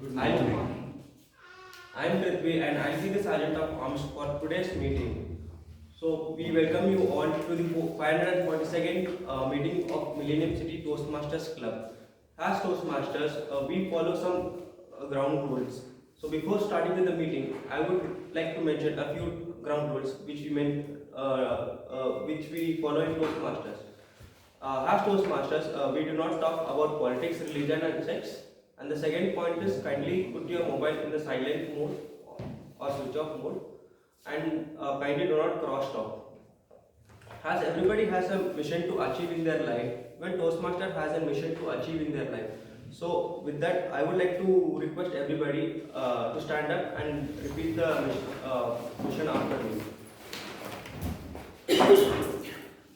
I'm Prithvi and I'll be the Sergeant of Arms for today's meeting. So we welcome you all to the 542nd meeting of Millennium City Toastmasters Club. As Toastmasters, we follow some ground rules. So before starting with the meeting, I would like to mention a few ground rules which we follow in Toastmasters. As Toastmasters, we do not talk about politics, religion, and sex. And the second point is kindly put your mobile in the silent mode or switch off mode, and kindly do not cross talk. As everybody has a mission to achieve in their life, when Toastmaster has a mission to achieve in their life. So with that, I would like to request everybody to stand up and repeat the mission after me.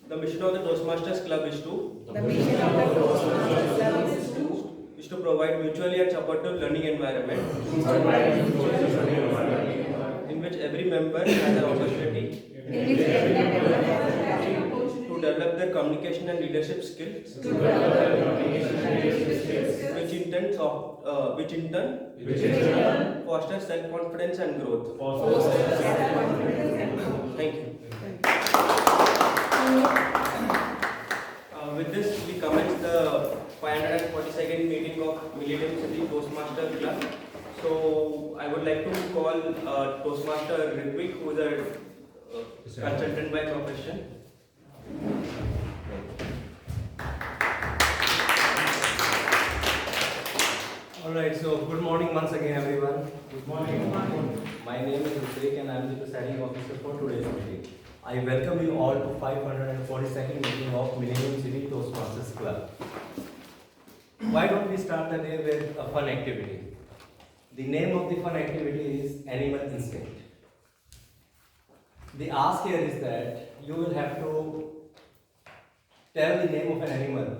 The mission of the Toastmasters Club is to provide mutually and supportive learning environment in which every member has an opportunity to develop their communication and leadership skills, which in turn foster self-confidence and growth. Thank you. With this, we commence the 542nd meeting of Millennium City Toastmaster Club. So, I would like to call Toastmaster Ritvik, who is a consultant by profession. Alright, so good morning once again, everyone. Good morning. My name is Ritvik and I am the presiding officer for today's meeting. I welcome you all to 542nd meeting of Millennium City Toastmasters Club. Why don't we start the day with a fun activity? The name of the fun activity is Animal Instinct. The ask here is that you will have to tell the name of an animal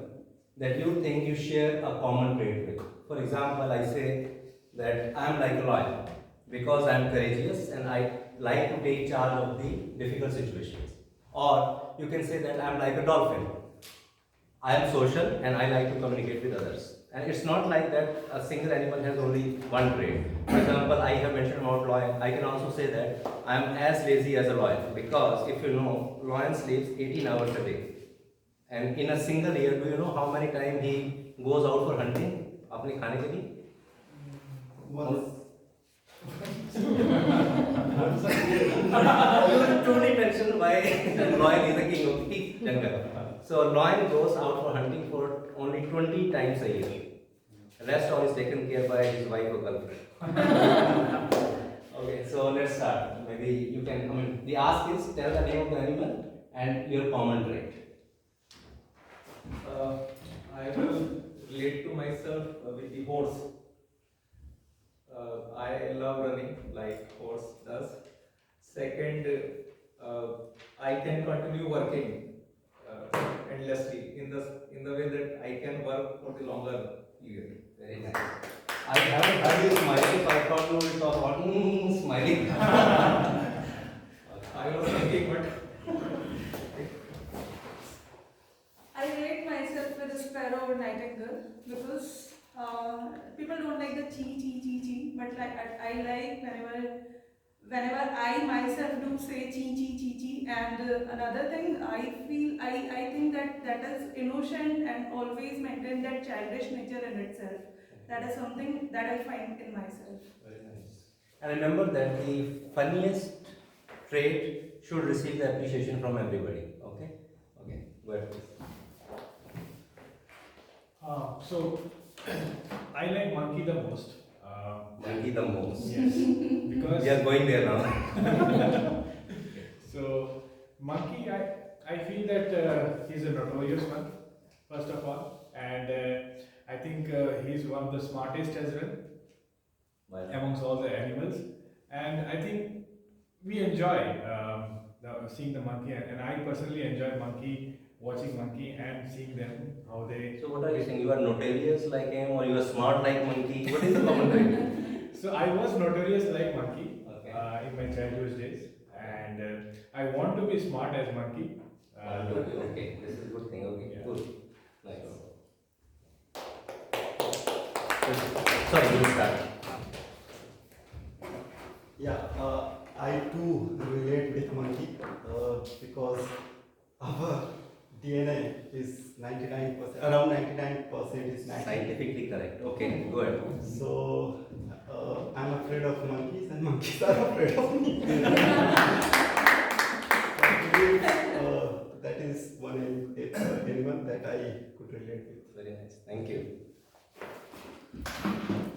that you think you share a common trait with. For example, I say that I am like a lion because I am courageous and I like to take charge of the difficult situations. Or you can say that I am like a dolphin. I am social and I like to communicate with others. And it's not like that a single animal has only one trait. For example, I have mentioned about lion. I can also say that I am as lazy as a lion because if you know, lion sleeps 18 hours a day. And in a single year, do you know how many times he goes out for hunting? अपने खाने के लिए? You truly mentioned why lion is the king of the jungle. So lion goes out for hunting for only 20 times a year. The rest all is taken care by his wife or girlfriend. Okay, so let's start. Maybe you can, the ask is tell the name of the animal and your common trait. I will relate to myself with the horse. I love running like horse does. Second, I can continue working endlessly in the way that I can work for the longer period. Very nice. I haven't heard you smiling, so I thought you would talk about smiling. I was thinking, but I relate myself with a sparrow or nightingale because people don't like the chee, but like I like whenever I myself do say chee. And another thing I think that is innocent and always maintain that childish nature in itself. That is something that I find in myself. Very nice. And remember that the funniest trait should receive the appreciation from everybody. Okay? Okay. Good. So, I like monkey the most. Monkey the most. Yes, because We are going there now. so monkey, I feel that he's a notorious one, first of all, and I think he's one of the smartest as well amongst all the animals, and I think we enjoy seeing the monkey, and I personally enjoy watching monkey and seeing them how they. So what are you saying? You are notorious like him or you are smart like monkey? What is the common trait? So I was notorious like monkey Okay. in my childhood days, and I want to be smart as monkey. Okay, this is a good thing. Okay, Yeah. good. Nice. Sorry, we'll start. I too relate with monkey because our DNA is 99%, around 99% is natural. Scientifically correct. Okay, go ahead. So I'm afraid of monkeys and monkeys are afraid of me. That is one animal that I could relate with. Very nice. Thank you.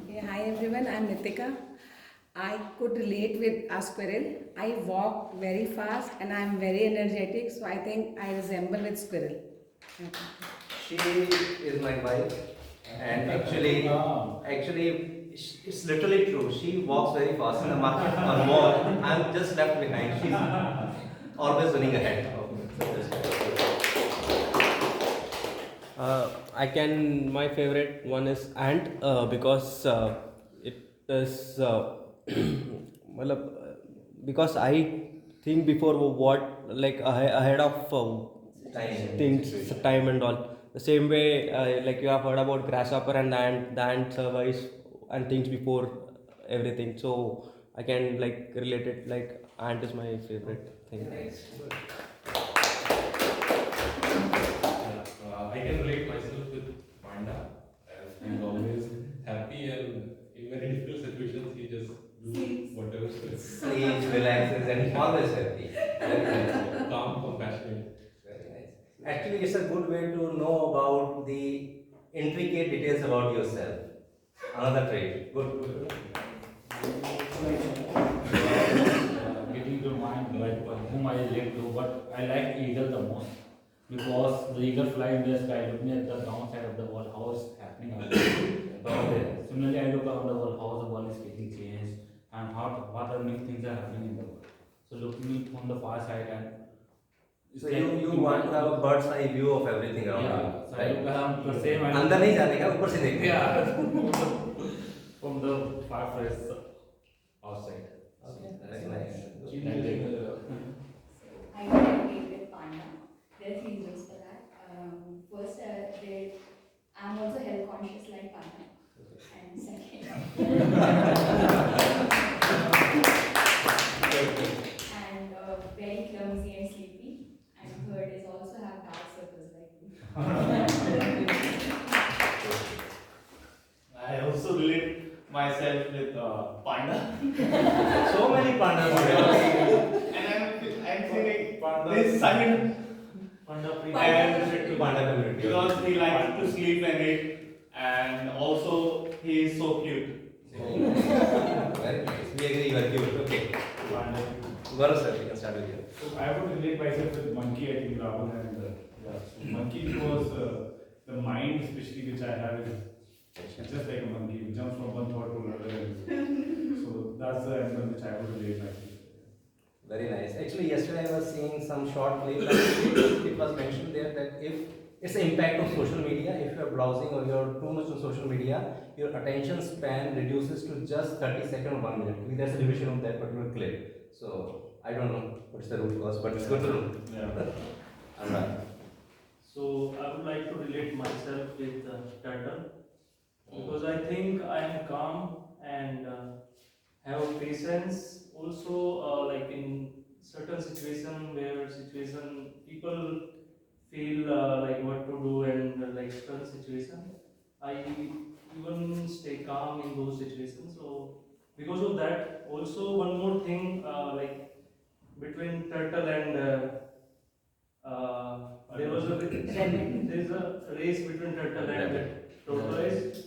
Hey, hi everyone, I'm Nitika. I could relate with a squirrel. I walk very fast and I'm very energetic, so I think I resemble with squirrel. She is my wife, and actually, it's literally true. She walks very fast in the market or mall. I'm just left behind. She's always running ahead. My favorite one is ant because it is matlab, because I think before what like ahead of things, time and all. The same way, like you have heard about grasshopper and the ant survives and thinks before everything. So I can like relate it. Like ant is my favorite thing. I can relate myself with Panda, as he's always happy and in very difficult situations he just do whatever. Sleeps, relaxes, and always happy. Very nice. Calm, compassionate. Very nice. Actually, it's a good way to know about the intricate details about yourself. Another trait. Good. Getting to mind like whom I relate to, but I like eagle the most because the eagle fly in the sky, looking at the downside of the world, how it's happening out there. Similarly, I look around the world, how the world is getting changed and what are new things are happening in the world. So looking from the far side and So you want to have a bird's eye view of everything around you, so I right? look around the same. अंदर नहीं जाने का, ऊपर से देखने का. From the far place outside. Very nice. I relate with Panda. There are 3 reasons for that. First, I'm also health conscious like Panda. And second, and very clumsy and sleepy. And third is also have dark circles like me. I also relate myself with Panda. So many pandas. And I'm feeling this silent Panda and Panda community. because he likes to sleep and eat, and also he is so cute. Very nice. We agree you are cute. Okay. Gaurav sir, we can start with you. So I would relate myself with monkey, I think Rahul and so monkey because the mind especially which I have is just like a monkey, it jumps from one thought to another. So that's the animal which I would relate myself with. Very nice. Actually, yesterday I was seeing some short clip and it was mentioned there that if it's the impact of social media, if you are browsing or you are too much on social media, your attention span reduces to just 30 seconds or 1 minute. There's a division of that particular clip. So I don't know what's the root cause, but it's good to know. Yeah. So I would like to relate myself with turtle because I think I am calm and have patience. Also, like in certain situation people feel like what to do and like certain situation, I even stay calm in those situations. So because of that, also one more thing, like between turtle and there's a race between turtle and tortoise.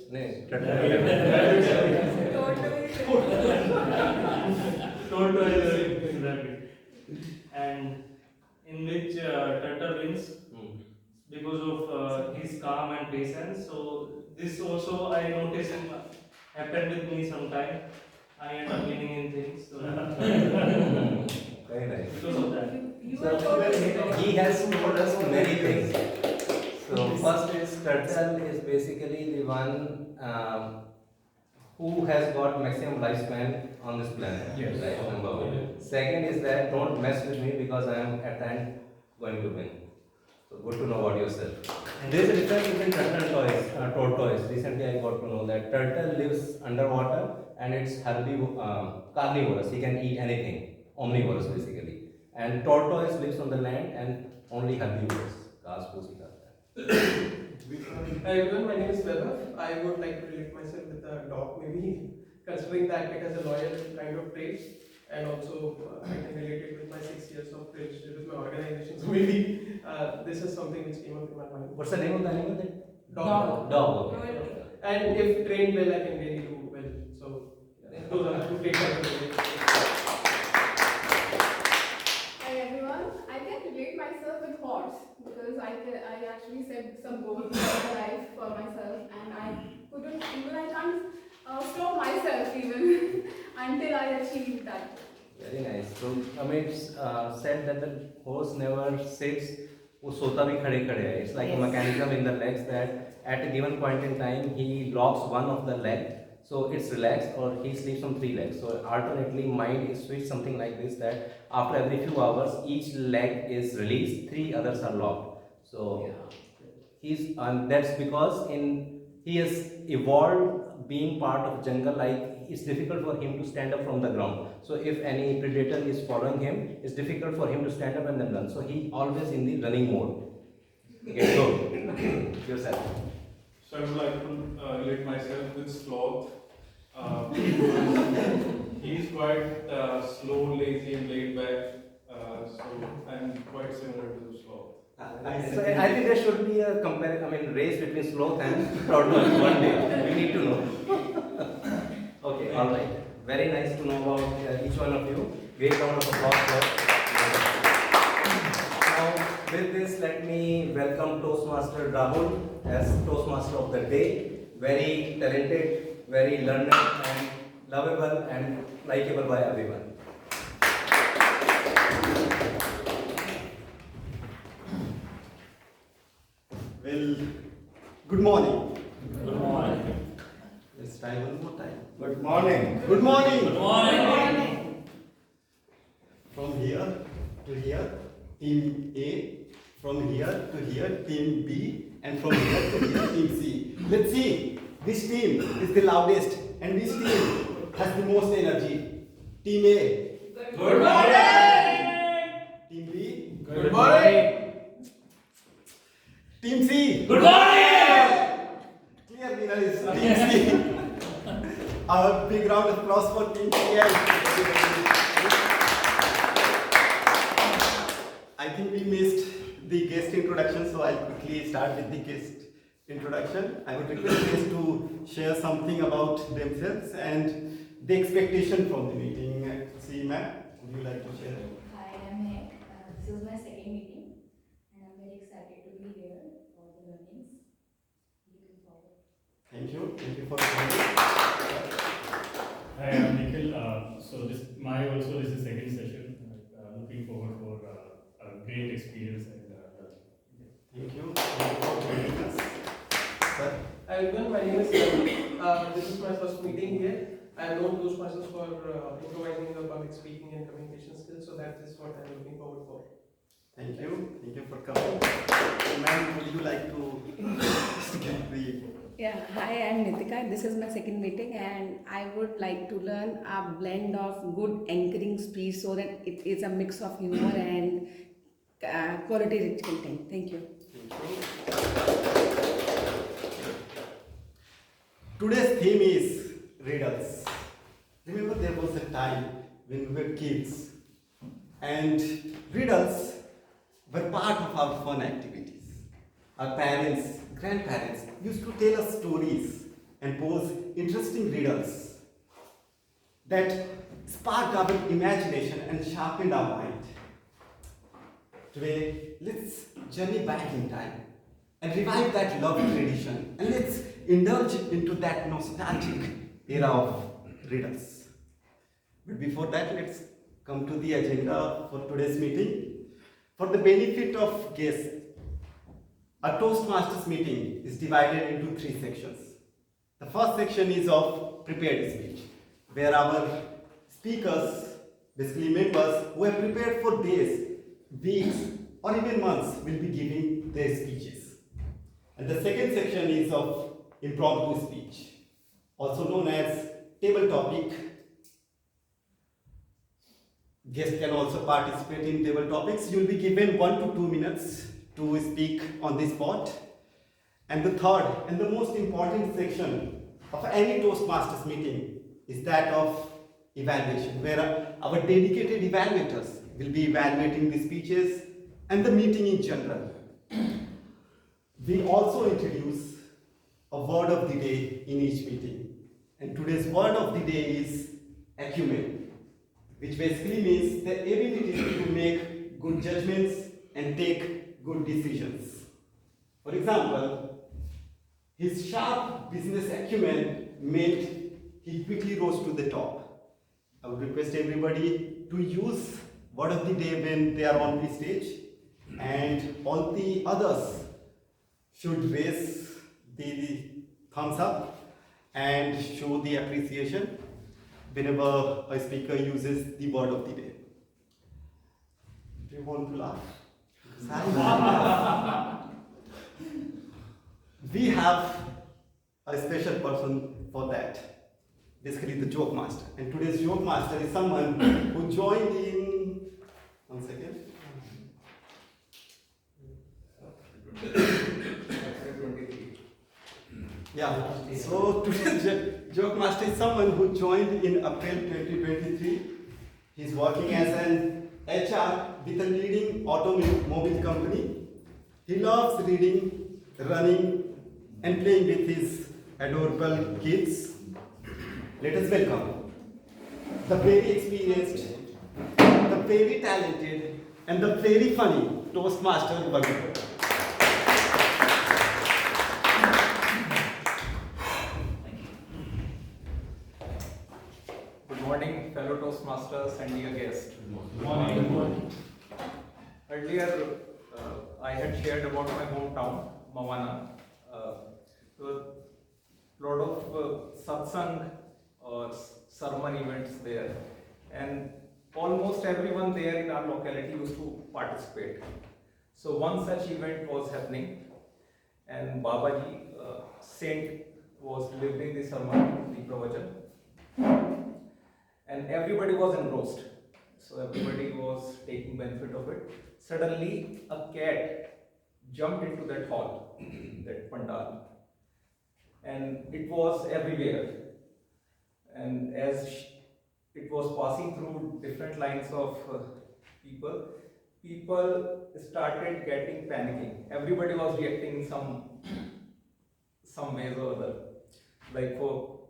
Tortoise and rabbit, and in which turtle wins because of his calm and patience. So this also I noticed happened with me sometime. I end up winning in things. So Very nice. because of that. So he has told us many things. So first is turtle is basically the one who has got maximum lifespan on this planet. Yes. Right, number one. Second is that don't mess with me because I am at the end going to win. So good to know about yourself. There is a difference between turtle and tortoise. Recently I got to know that turtle lives underwater and it's carnivorous. He can eat anything, omnivorous basically. And tortoise lives on the land and only herbivorous. घास फूस ही खाता है. Hi everyone, my name is Vaibhav. I would like to relate myself with a dog, maybe considering that it has a loyal kind of trait, and also I can relate it with my 6 years of relationship with my organization. So maybe this is something which came up in my mind. What's the name of the animal then? Dog. Dog. Okay. And if trained well, I can really do well. So those are the two traits I can relate. Hi everyone, I can relate myself with horse because I actually set some goals in my life for myself and I can't stop myself even until I achieve that. Very nice. So it's said that the horse never sits. वो सोता भी खड़े खड़े है. It's like a mechanism in the legs that at a given point in time he locks one of the leg, so it's relaxed, or he sleeps on 3 legs. So alternately mind is switched something like this, that after every few hours each leg is released, 3 others are locked. So that's because he has evolved being part of jungle. Like it's difficult for him to stand up from the ground. So if any predator is following him, it's difficult for him to stand up and then run. So he always in the running mode. Okay, go yourself. So I would like to relate myself with sloth. He's quite slow, lazy, and laid back. So I'm quite similar to the sloth. So I think there should be a race between sloth and tortoise one day. We need to know. Okay, all right. Very nice to know about each one of you. Great round of applause for. Now, with this, let me welcome Toastmaster Rahul as Toastmaster of the day. Very talented, very learned, and lovable and likable by everyone. Well, good morning. Good morning. Let's try one more time. Good morning. Good morning. Good morning. From here to here, team A. From here to here, team B. And from here to here, team C. Let's see which team is the loudest and which team has the most energy. Team A. Good morning. Team B. Good morning. Team C. Good morning. Clear winner is Team C. A big round of applause for Team C. I think we missed the guest introduction, so I'll quickly start with the guest introduction. I would request guests to share something about themselves and the expectation from the meeting. See, ma'am, would you like to share? Hi, I'm Meg. This is my second meeting and I'm very excited to be here for the learnings. Looking forward. Thank you for coming. Hi, I'm Nikhil. So this is the second session. Looking forward for a great experience and Thank you for joining us. Sir? Hi everyone, my name is Ravi. This is my first meeting here. I have known Toastmasters for improvising the public speaking and communication skills, so that is what I am looking forward for. Thank you for coming. Ma'am, would you like to give the... Yeah, hi, I'm Nitika. This is my second meeting and I would like to learn a blend of good anchoring speech so that it is a mix of humor and quality rich content. Thank you. Today's theme is riddles. Remember there was a time when we were kids and riddles were part of our fun activities. Our parents, grandparents used to tell us stories and pose interesting riddles that sparked our imagination and sharpened our mind. Today, let's journey back in time and revive that loved tradition, and let's indulge into that nostalgic era of riddles. But before that, let's come to the agenda for today's meeting. For the benefit of guests, a Toastmasters meeting is divided into 3 sections. The first section is of prepared speech, where our speakers, basically members who have prepared for days, weeks, or even months, will be giving their speeches. And the second section is of impromptu speech, also known as table topic. Guests can also participate in table topics. You'll be given 1 to 2 minutes to speak on this spot. And the third and the most important section of any Toastmasters meeting is that of evaluation, where our dedicated evaluators will be evaluating the speeches and the meeting in general. We also introduce a word of the day in each meeting. And today's word of the day is acumen, which basically means the ability to make good judgments and take good decisions. For example, his sharp business acumen meant he quickly rose to the top. I would request everybody to use word of the day when they are on the stage, and all the others should raise the thumbs up and show the appreciation whenever a speaker uses the word of the day. Do you want to laugh? We have a special person for that, basically the joke master. And today's joke master is someone who joined in, 1 second. Yeah, so today's joke master is someone who joined in April 2023. He's working as an HR with a leading automobile company. He loves reading, running, and playing with his adorable kids. Let us welcome the very experienced, the very talented, and the very funny Toastmaster Varun. Good morning, fellow Toastmasters and dear guests. Good morning. Earlier, I had shared about my hometown, Mawana. So, lot of satsang or sermon events there, and almost everyone there in our locality used to participate. So one such event was happening, and Babaji, saint, was delivering the sermon, the pravachan, and everybody was engrossed. So everybody was taking benefit of it. Suddenly, a cat jumped into that hall, that pandal, and it was everywhere. And as it was passing through different lines of people, people started getting panicking. Everybody was reacting in some ways or other. Like for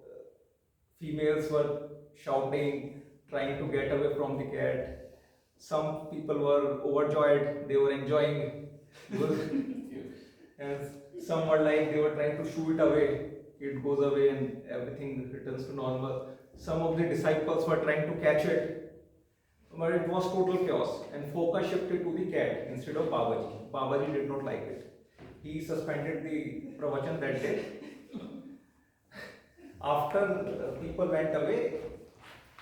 females were shouting, trying to get away from the cat. Some people were overjoyed, they were enjoying. And some were like they were trying to shoo it away. It goes away and everything returns to normal. Some of the disciples were trying to catch it, but it was total chaos, and focus shifted to the cat instead of Babaji. Babaji did not like it. He suspended the pravachan that day. After people went away,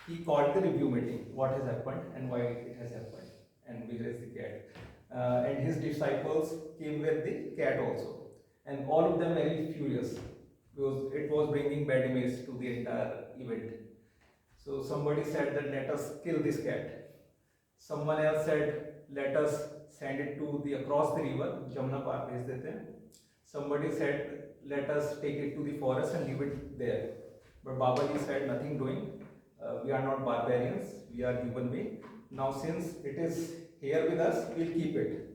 he called the review meeting, what has happened and why it has happened, and where is the cat. And his disciples came with the cat also, and all of them very furious because it was bringing bad image to the entire event. So somebody said that let us kill this cat. Someone else said let us send it to the across the river, Jamna Par bhej dete hain. Somebody said let us take it to the forest and leave it there. But Babaji said nothing doing. We are not barbarians, we are human beings. Now since it is here with us, we'll keep it.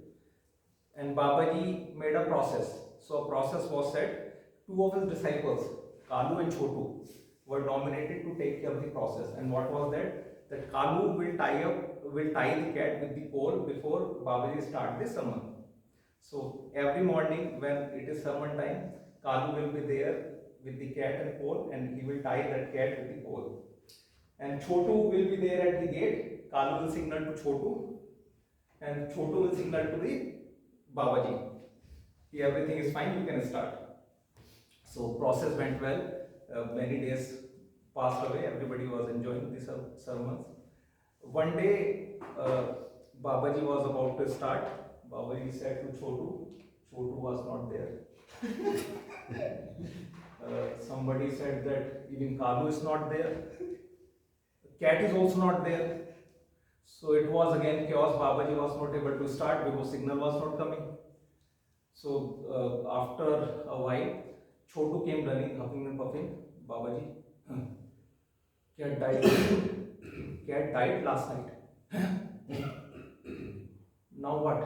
And Babaji made a process. So a process was set. Two of his disciples, Kalu and Chotu, were nominated to take care of the process. And what was that? That Kalu will tie the cat with the pole before Babaji start the sermon. So every morning when it is sermon time, Kalu will be there with the cat and pole, and he will tie that cat with the pole. And Chotu will be there at the gate. Kalu will signal to Chotu, and Chotu will signal to the Babaji. Everything is fine, you can start. So process went well. Many days passed away. Everybody was enjoying the sermons. One day, Babaji was about to start. Babaji said to Chotu Chotu was not there. Somebody said that even Kalu is not there. Cat is also not there. So it was again chaos. Babaji was not able to start because signal was not coming. So after a while, Chotu came running, huffing and puffing. Babaji, cat died. Cat died last night. Now what?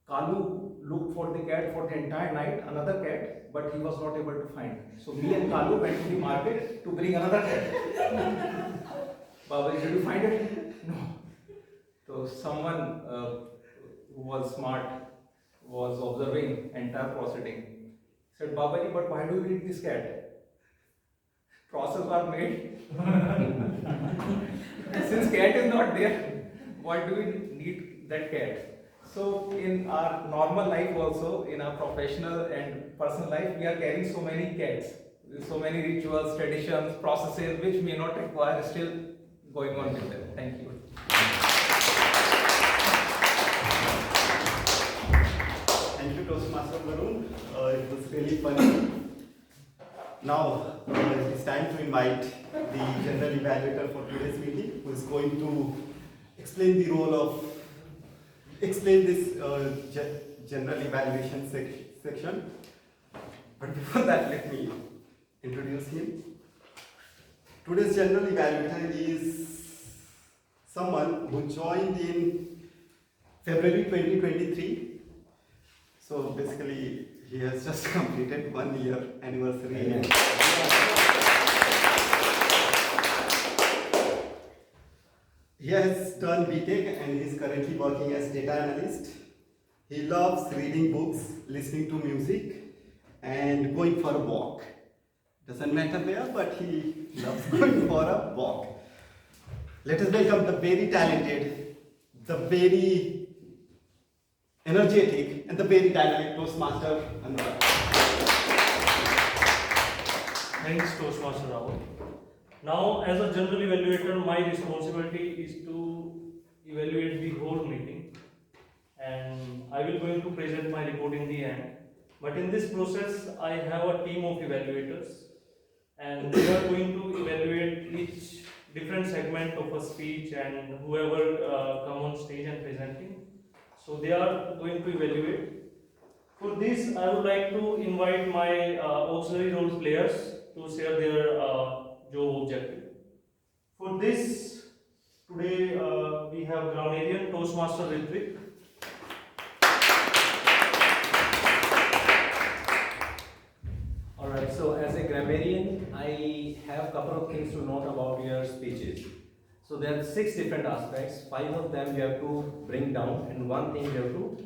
Kalu looked for the cat for the entire night, another cat, but he was not able to find. So me and Kalu went to the market to bring another cat. Babaji, did you find it? No. So someone who was smart was observing entire proceeding. Said, Babaji, but why do you need this cat? Process was made. Since cat is not there, why do we need that cat? So in our normal life also, in our professional and personal life, we are carrying so many cats, so many rituals, traditions, processes which may not require still going on with them. Thank you. Thank you, Toastmaster Varun. It was really funny. Now, it is time to invite the general evaluator for today's meeting, who is going to explain the role of, explain this general evaluation section. But before that, let me introduce him. Today's general evaluator is someone who joined in February 2023. So basically, he has just completed 1 year anniversary. He has done BTech and he is currently working as data analyst. He loves reading books, listening to music, and going for a walk. Doesn't matter where, but he loves going for a walk. Let us welcome the very talented, the very energetic, and the very dynamic Toastmaster, Anurag. Thanks, Toastmaster Rahul. Now, as a general evaluator, my responsibility is to evaluate the whole meeting, and I will going to present my report in the end. But in this process, I have a team of evaluators, and they are going to evaluate each different segment of a speech and whoever come on stage and presenting. So they are going to evaluate. For this, I would like to invite my auxiliary role players to share their job objective. For this, today we have grammarian Toastmaster Ritvik. Alright, so as a grammarian, I have a couple of things to note about your speeches. So there are 6 different aspects, 5 of them you have to bring down, and 1 thing you have to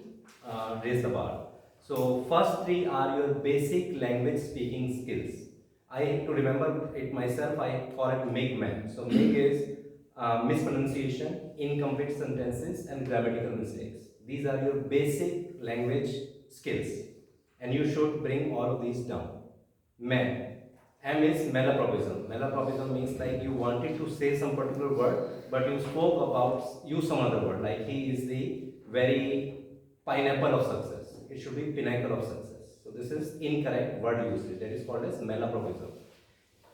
raise the bar. So first 3 are your basic language speaking skills. To remember it myself, I call it MIG-MAN. So MIG is mispronunciation, incomplete sentences, and grammatical mistakes. These are your basic language skills, and you should bring all of these down. Man. M is malapropism. Malapropism means like you wanted to say some particular word, but you spoke about some other word. Like he is the very pineapple of success. It should be pinnacle of success. So this is incorrect word usage. That is called as malapropism.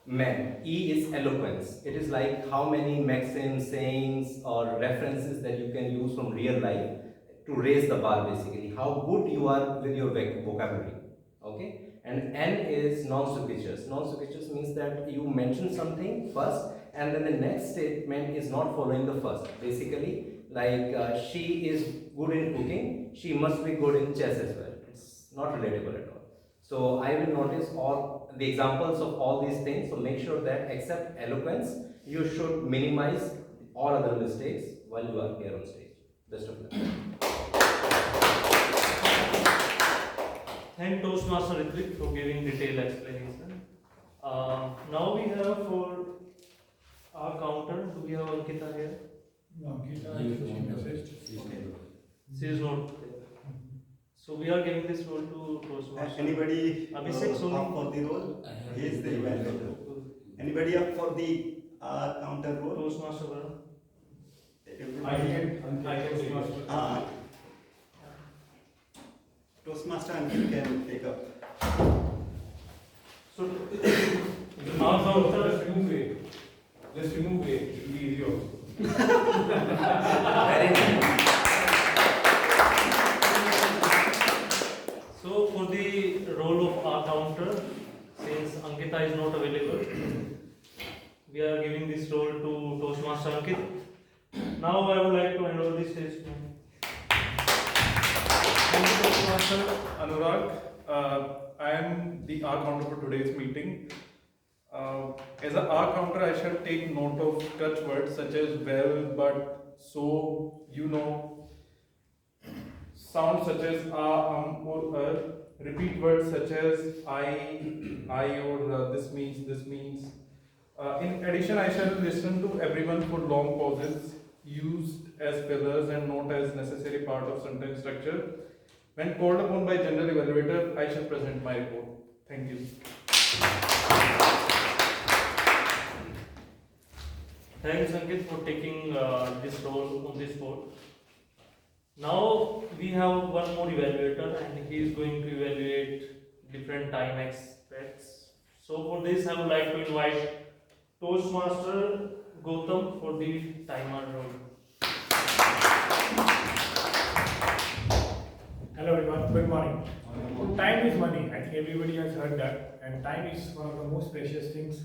Man. E is eloquence. It is like how many maxims, sayings, or references that you can use from real life to raise the bar. Basically, how good you are with your vocabulary. Okay. And N is non-suspicious. Non-suspicious means that you mention something first and then the next statement is not following the first. Basically, like she is good in cooking, she must be good in chess as well. It's not relatable at all. So I will notice all the examples of all these things. So make sure that except eloquence, you should minimize all other mistakes while you are here on stage. Best of luck. Thank Toastmaster Ritvik for giving detailed explanation. Now we have for our counter, do we have Ankita here? No, Ankita, She is not there. So we are giving this role to Toastmaster. Anybody Abhishek up for the role? He is the evaluator. Anybody up for the counter role? Toastmaster Varun. I can Toastmaster. Toastmaster Ankit can take up. So, just remove A. Just remove A. It will be easy also. Very nice. So for the role of our counter, since Ankita is not available, we are giving this role to Toastmaster Ankit. Now I would like to hand over the stage to him. Thank you, Toastmaster Anurag. I am the R counter for today's meeting. As an R counter, I shall take note of touch words such as well, but, so, you know, sounds such as or repeat words such as I or this means. In addition, I shall listen to everyone for long pauses used as fillers and not as necessary part of sentence structure. When called upon by general evaluator, I shall present my report. Thank you. Thanks Ankit for taking this role on this board. Now we have one more evaluator and he is going to evaluate different time aspects. So for this I would like to invite Toastmaster Gautam for the timer role. Hello everyone, good morning. Time is money. I think everybody has heard that, and time is one of the most precious things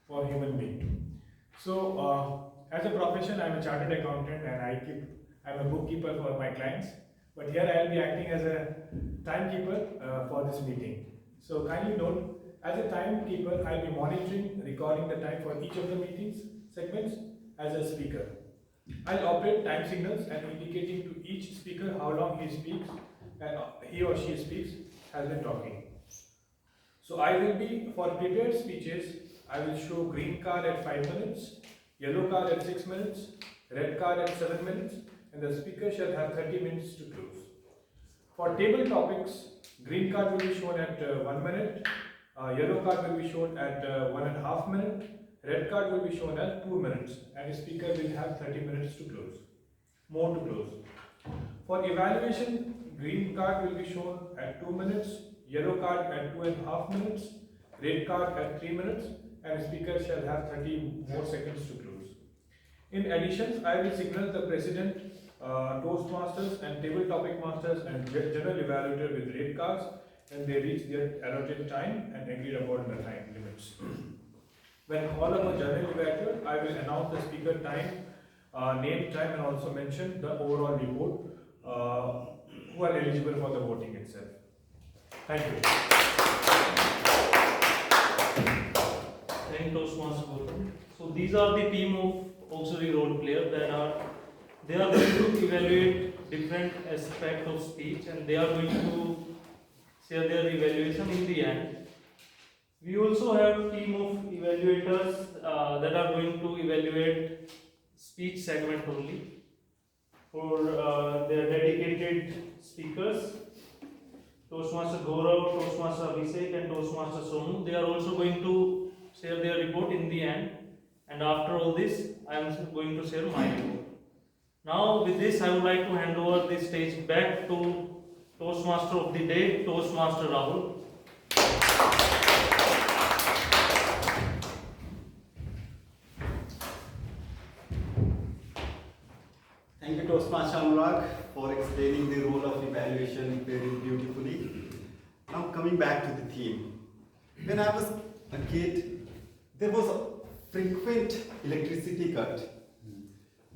for a human being. So, as a profession, I'm a chartered accountant and I'm a bookkeeper for my clients. But here I'll be acting as a timekeeper for this meeting. So kindly note, as a timekeeper, I'll be monitoring, recording the time for each of the meetings segments as a speaker. I'll operate time signals and indicating to each speaker how long he speaks and he or she speaks has been talking. So I will be, for prepared speeches, I will show green card at 5 minutes, yellow card at 6 minutes, red card at 7 minutes, and the speaker shall have 30 minutes to close. For table topics, green card will be shown at 1 minute, yellow card will be shown at 1.5 minutes, red card will be shown at 2 minutes, and the speaker will have 30 minutes to close. More to close. For evaluation, green card will be shown at 2 minutes, yellow card at 2.5 minutes, red card at 3 minutes, and the speaker shall have 30 more seconds to close. In addition, I will signal the president, Toastmasters and table topic masters and general evaluator with red cards when they reach their allotted time and agreed upon the time limits. When called upon general evaluator, I will announce the speaker time, name, time, and also mention the overall report who are eligible for the voting itself. Thank you. Thank you, Toastmaster Gautam. So these are the team of auxiliary role players they are going to evaluate different aspects of speech and they are going to share their evaluation in the end. We also have team of evaluators that are going to evaluate speech segment only for their dedicated speakers. Toastmaster Gaurav, Toastmaster Abhishek and Toastmaster Sonu. They are also going to share their report in the end. And after all this, I am going to share my report. Now with this, I would like to hand over the stage back to Toastmaster of the day, Toastmaster Rahul. Thank you, Toastmaster Anurag, for explaining the role of evaluation very beautifully. Now coming back to the theme. When I was a kid, there was a frequent electricity cut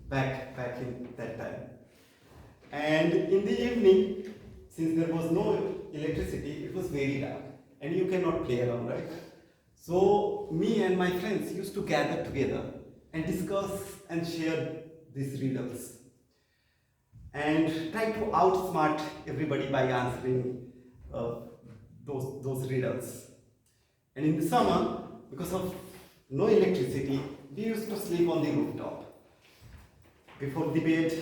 back in that time. And in the evening, since there was no electricity, it was very dark and you cannot play around, right? So me and my friends used to gather together and discuss and share these riddles and try to outsmart everybody by answering those riddles. And in the summer, because of no electricity, we used to sleep on the rooftop. Before the bed,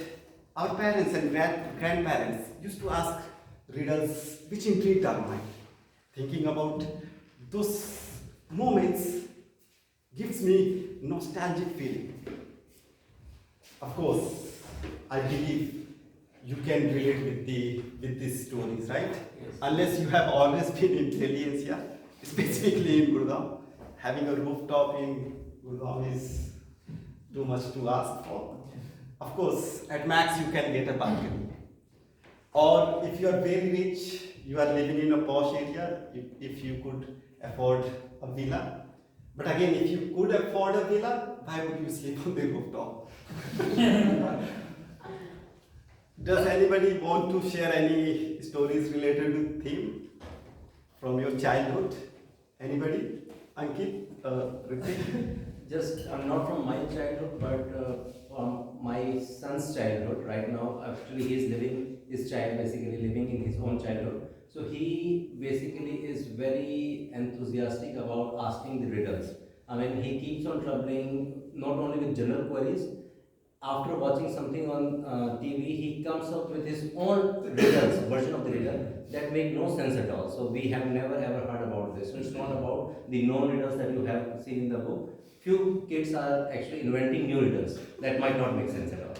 our parents and grandparents used to ask riddles which intrigued our mind. Thinking about those moments gives me nostalgic feeling. Of course, I believe you can relate with these stories, right? Yes. Unless you have always been in Delhi NCR, specifically in Gurgaon. Having a rooftop in Gurgaon is too much to ask for. Of course, at max you can get a balcony. Or if you are very rich, you are living in a posh area, if you could afford a villa. But again, if you could afford a villa, why would you sleep on the rooftop? Does anybody want to share any stories related to theme from your childhood? Anybody? Ankit? Ritik? Just not from my childhood, but from my son's childhood. Right now, actually, he is living his child basically living in his own childhood. So he basically is very enthusiastic about asking the riddles. I mean, he keeps on troubling not only with general queries. After watching something on TV, he comes up with his own riddles, version of the riddle that make no sense at all. So we have never ever heard about this. So it's not about the known riddles that you have seen in the book. Few kids are actually inventing new riddles that might not make sense at all.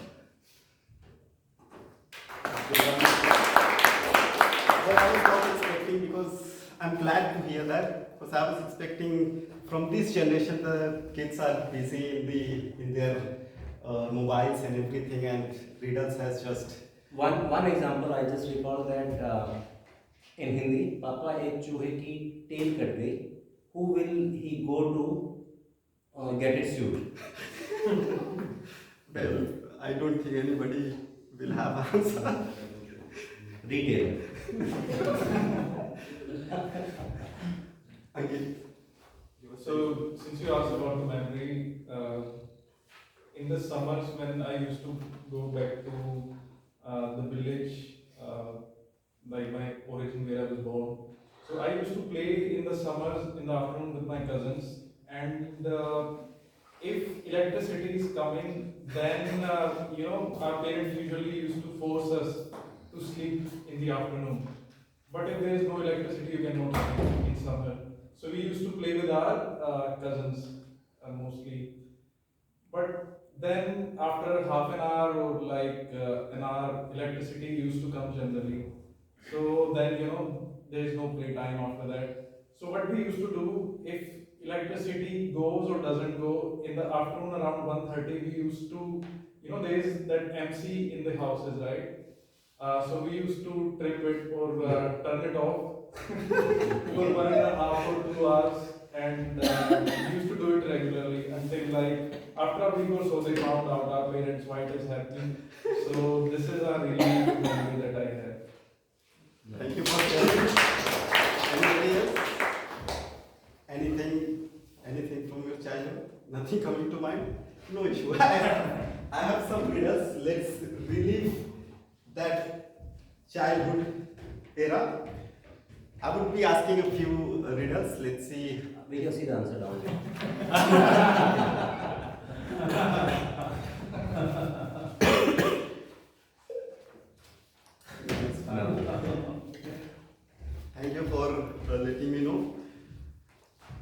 But I was not expecting, because I'm glad to hear that, because I was expecting from this generation the kids are busy in their mobiles and everything, and riddles has just One example I just recall that in Hindi, पापा एक चूहे की tail cut गई. Who will he go to get it sewed? Well, I don't think anybody will have an answer. Retailer. Ankit? So, since you asked about the memory, in the summers when I used to go back to the village, like my origin where I was born, so I used to play in the summers in the afternoon with my cousins, and if electricity is coming, then our parents usually used to force us to sleep in the afternoon. But if there is no electricity, you cannot sleep in summer. So we used to play with our cousins mostly. But then after half an hour or like an hour, electricity used to come generally. So then there is no playtime after that. So what we used to do, if electricity goes or doesn't go in the afternoon around 1:30, we used to, there is that MC in the houses, right? So we used to trip it or turn it off for 1.5 or 2 hours, and we used to do it regularly until like after a week or so they found out our parents why it is happening. So this is a really good memory that I have. Thank you for sharing. Anybody else? Anything from your childhood? Nothing coming to mind? No issue. I have some riddles. Let's relive that childhood era. I would be asking a few riddles. Let's see. We can see the answer down there. Thank you for letting me know.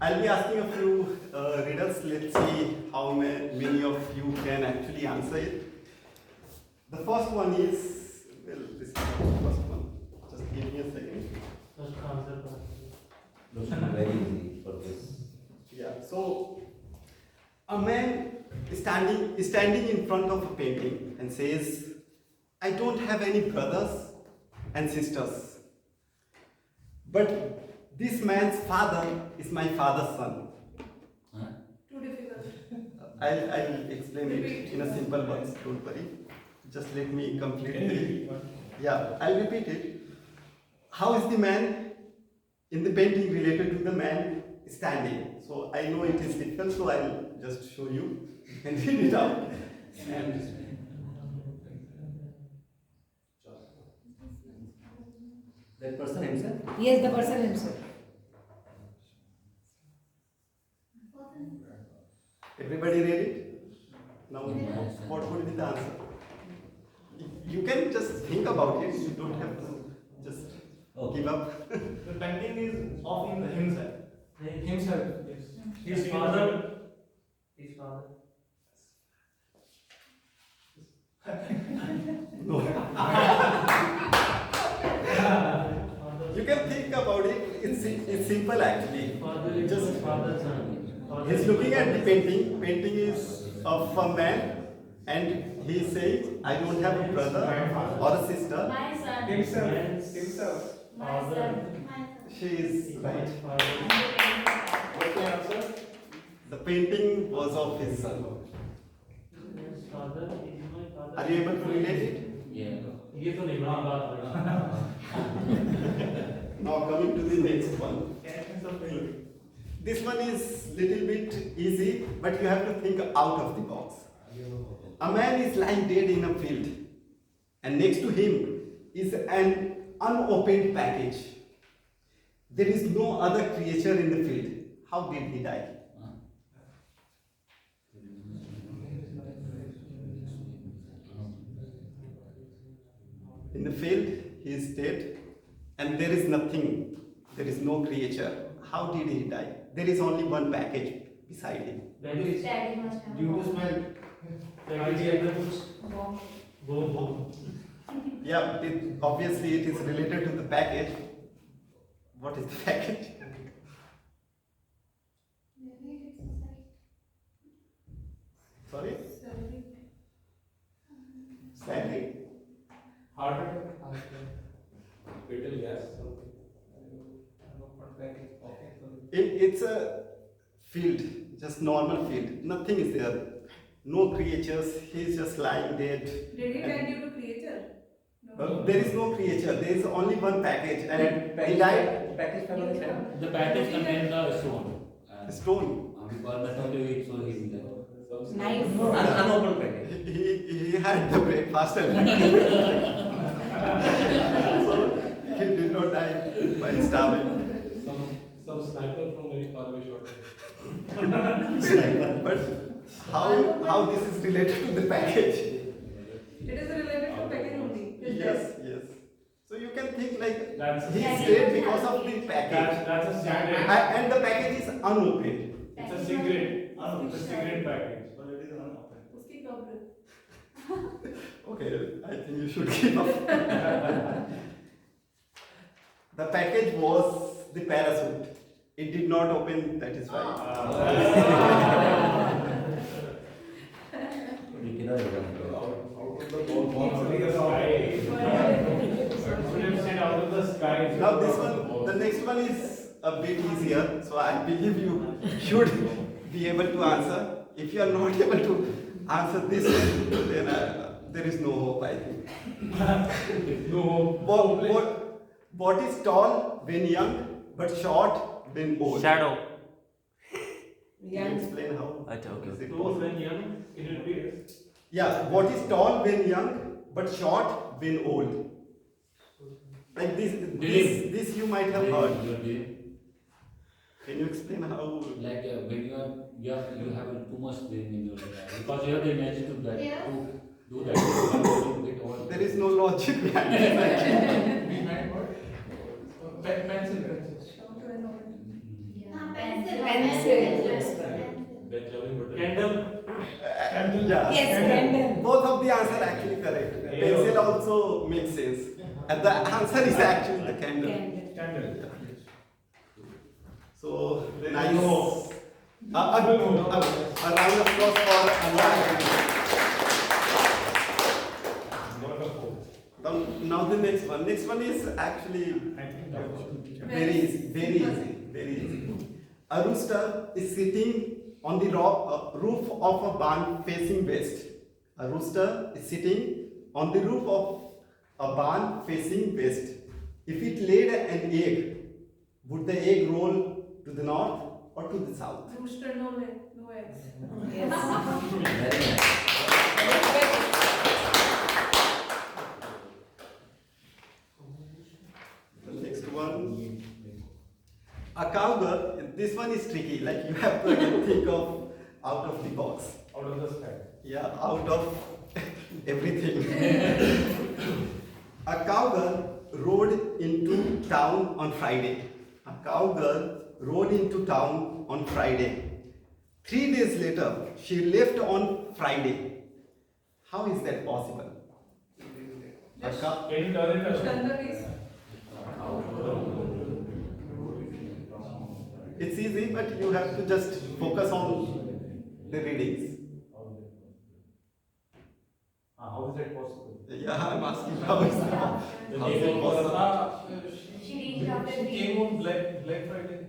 I'll be asking a few riddles. Let's see how many of you can actually answer it. The first one is, well, this is the first one. Just give me a second. Looks very easy for this. Yeah. So, a man is standing in front of a painting and says, "I don't have any brothers and sisters, but this man's father is my father's son." Too difficult. I'll explain it in a simple words. Don't worry. Just let me complete it. Yeah, I'll repeat it. How is the man in the painting related to the man standing? So I know it is difficult, so I'll just show you and read it out. And That person himself? Yes, the person himself. everybody read it? Now, what would be the answer? You can just think about it. You don't have to just give up. The painting is of himself. Himself, yes. His father. His father. No. It's simple actually. Father is just father son. He's looking at the painting. Painting is of a man, and he is saying, "I don't have a brother or a sister." My son. Himself. My son. My son. She is right. What's the answer? The painting was of his son. Father is my father. Are you able to relate it? ये तो नहीं बड़ी बात है। Now coming to the next one. This one is little bit easy, but you have to think out of the box. A man is lying dead in a field, and next to him is an unopened package. There is no other creature in the field. How did he die? In the field, he is dead, and there is nothing. There is no creature. How did he die? There is only one package beside him. Daddy must have. Due to smell. Bomb. Yeah, obviously it is related to the package. What is the package? Sorry? Salary. Heart attack. Fatal gas, something. It's a field, just normal field. Nothing is there. No creatures. He's just lying dead. Did he tell you to creature? There is no creature. There is only one package, and he died. The package contains the stone. Stone. Because that only way so he will die. Nice. Unopened package. He had the breakfast and so he did not die by starving. Some sniper from very far away shot. But how this is related to the package? It is related to package only. Yes. So you can think like That's- he stayed because of the package. That's a cigarette. And the package is unopened. It's a cigarette. It's a cigarette package. उसकी कब्र. Okay, I think you should give up. The package was the parachute. It did not open, that is why. Out of the sky. Now this one, the next one is a bit easier, so I believe you should be able to answer. If you are not able to answer this one, then there is no hope, I think. No hope. What is tall when young, but short when old? Shadow. Can you explain how? Okay. Is it So possible? when young, it will be. Yeah, what is tall when young, but short when old? Like this you might have heard. Can you explain how? Like when you have too much dream in your life because you have the energy to that to do that. You get all. There is no logic behind it. Behind what? Pencil. Candle. Yeah. Yes, candle. Both of the answer actually correct. Pencil also makes sense. And the answer is actually the candle. Candle. So nice. A round of applause for Anurag. Now the next one. Next one is actually very easy. A rooster is sitting on the roof of a barn facing west. A rooster is sitting on the roof of a barn facing west. If it laid an egg, would the egg roll to the north or to the south? Rooster, no eggs. Yes. The next one. A cowgirl. This one is tricky. Like you have to think of out of the box. Out of the sky. Yeah, out of everything. A cowgirl rode into town on Friday. A cowgirl rode into town on Friday. 3 days later, she left on Friday. How is that possible? Can you turn it around? Thunder is. It's easy, but you have to just focus on the readings. How is that possible? Yeah, I'm asking how is that possible? She reached after She 3 came on days. Black Friday.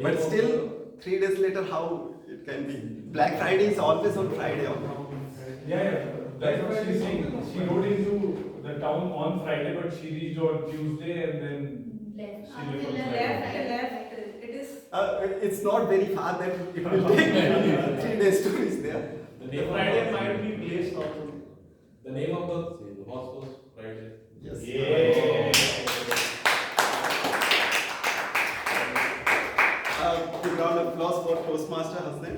But still, 3 days later, how it can be? Black Friday is always on Friday. Yeah. That's what she's saying. She rode into the town on Friday, but she reached on Tuesday and then Left. she left on Left, Friday. left. It is. It's not very far that it will take 3 days to reach there. The Friday might be placed also. The name of the horse was Friday. Yes. Yeah. Big round of applause for Toastmaster Hassan.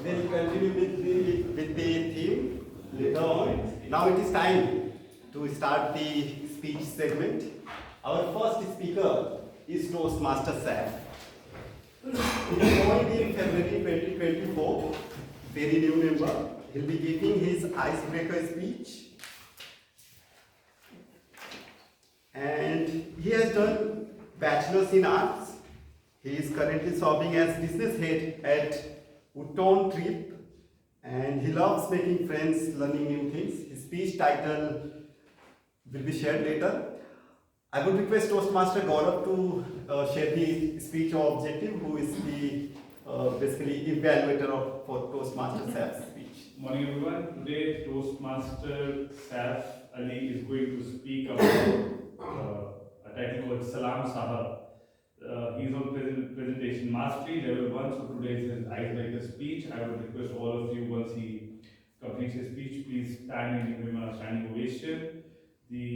We'll continue with the theme later on. Now it is time to start the speech segment. Our first speaker is Toastmaster Saf. He joined in February 2024, very new member. He'll be giving his icebreaker speech. And he has done Bachelor's in Arts. He is currently serving as business head at Uton Trip. And he loves making friends, learning new things. His speech title will be shared later. I would request Toastmaster Gaurav to share the speech objective, who is the basically evaluator for Toastmaster Saf's speech. Morning everyone. Today Toastmaster Saf Ali is going to speak about a title called Salam Sahab. He is on presentation mastery level 1, so today is his icebreaker speech. I would request all of you, once he completes his speech, please stand and give him a standing ovation. The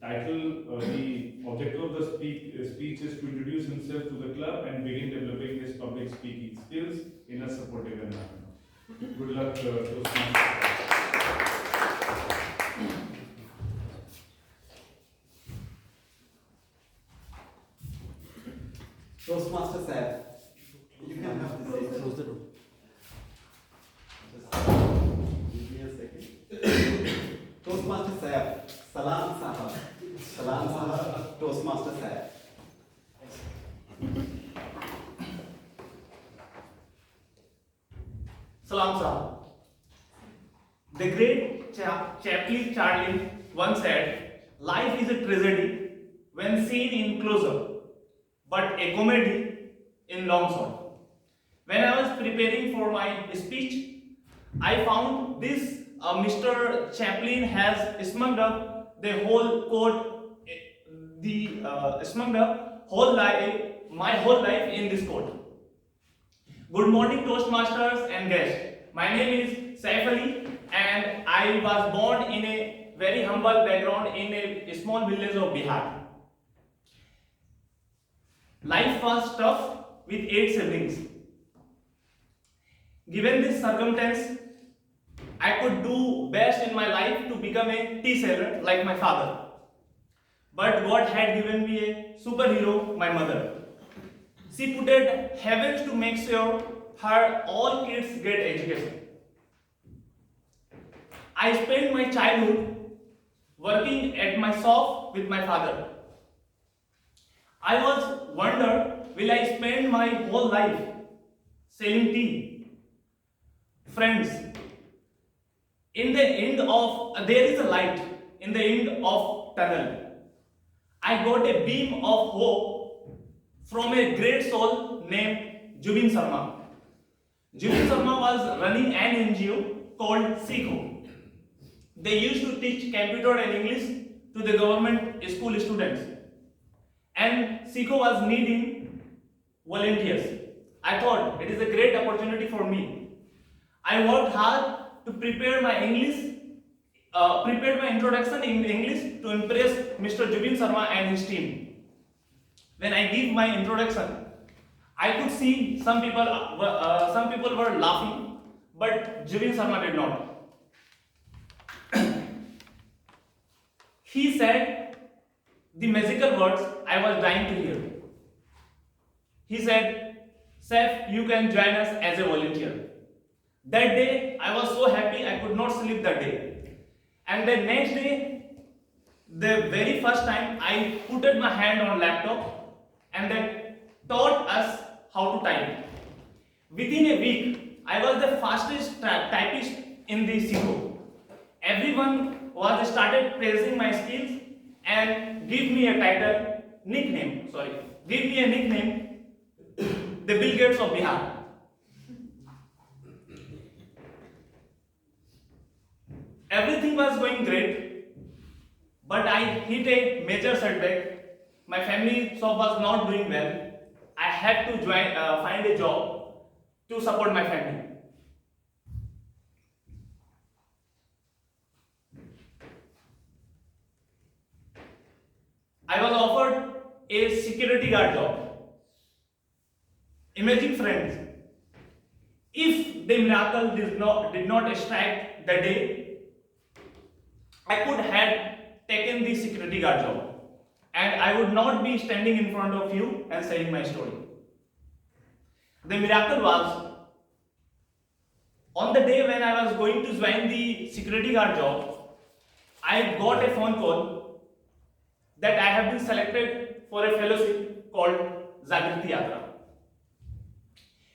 title, the objective of the speech is to introduce himself to the club and begin developing his public speaking skills in a supportive environment. Good luck, Toastmasters. Toastmaster Saf, you can have the seat. Close the door. Give me a second. Toastmaster Saf, Salam Sahab. Salam Sahab, Toastmaster Saf. Salam Sahab. The great Chaplin Charlie once said, life is a tragedy when seen in close-up, but a comedy in long shot. When I was preparing for my speech, I found this Mr. Chaplin has smuggled up the whole coat, smuggled up my whole life in this coat. Good morning, Toastmasters and guests. My name is Saif Ali, and I was born in a very humble background in a small village of Bihar. Life was tough with 8 siblings. Given this circumstance, I could do best in my life to become a tea seller like my father. But God had given me a superhero, my mother. She put it heavens to make sure her all kids get education. I spent my childhood working at my shop with my father. I was wonder, will I spend my whole life selling tea? Friends, in the end of there is a light in the end of tunnel. I got a beam of hope from a great soul named Jubin Sharma. Jubin Sharma was running an NGO called Sikho. They used to teach computer and English to the government school students. And Sikho was needing volunteers. I thought it is a great opportunity for me. I worked hard to prepare my English, prepared my introduction in English to impress Mr. Jubin Sharma and his team. When I give my introduction, I could see some people were laughing, but Jubin Sharma did not. He said the magical words I was dying to hear. He said, Seth, you can join us as a volunteer. That day, I was so happy I could not sleep that day. And the next day, the very first time I put my hand on laptop and they taught us how to type. Within a week, I was the fastest typist in the Cisco. Everyone was started praising my skills and give me a nickname, the Bill Gates of Bihar. Everything was going great, but I hit a major setback. My family was not doing well. I had to find a job to support my family. I was offered a security guard job. Imagine, friends, if the miracle did not strike the day, I could have taken the security guard job and I would not be standing in front of you and saying my story. The miracle was, on the day when I was going to join the security guard job, I got a phone call that I have been selected for a fellowship called Zagriti Yatra.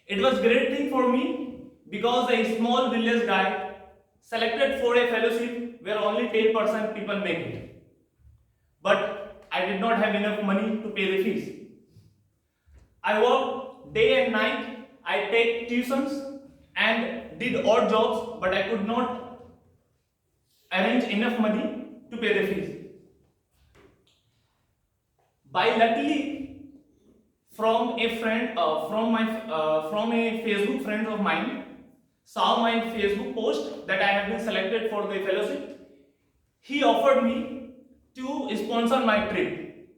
It was a great thing for me because a small village guy selected for a fellowship where only 10% people make it. But I did not have enough money to pay the fees. I worked day and night, I take tuitions and did odd jobs, but I could not arrange enough money to pay the fees. By luckily, from a Facebook friend of mine, saw my Facebook post that I have been selected for the fellowship. He offered me to sponsor my trip.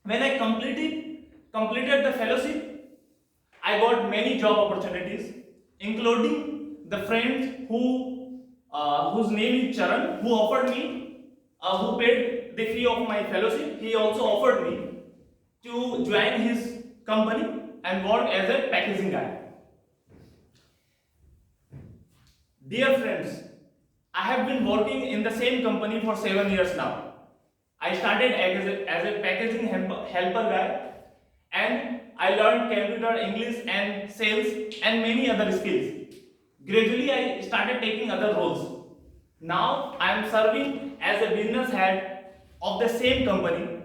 When I completed the fellowship, I got many job opportunities, including the friend whose name is Charan, who offered me, who paid the fee of my fellowship. He also offered me to join his company and work as a packaging guy. Dear friends, I have been working in the same company for 7 years now. I started as a packaging helper guy, and I learned computer, English and sales and many other skills. Gradually I started taking other roles. Now I am serving as a business head of the same company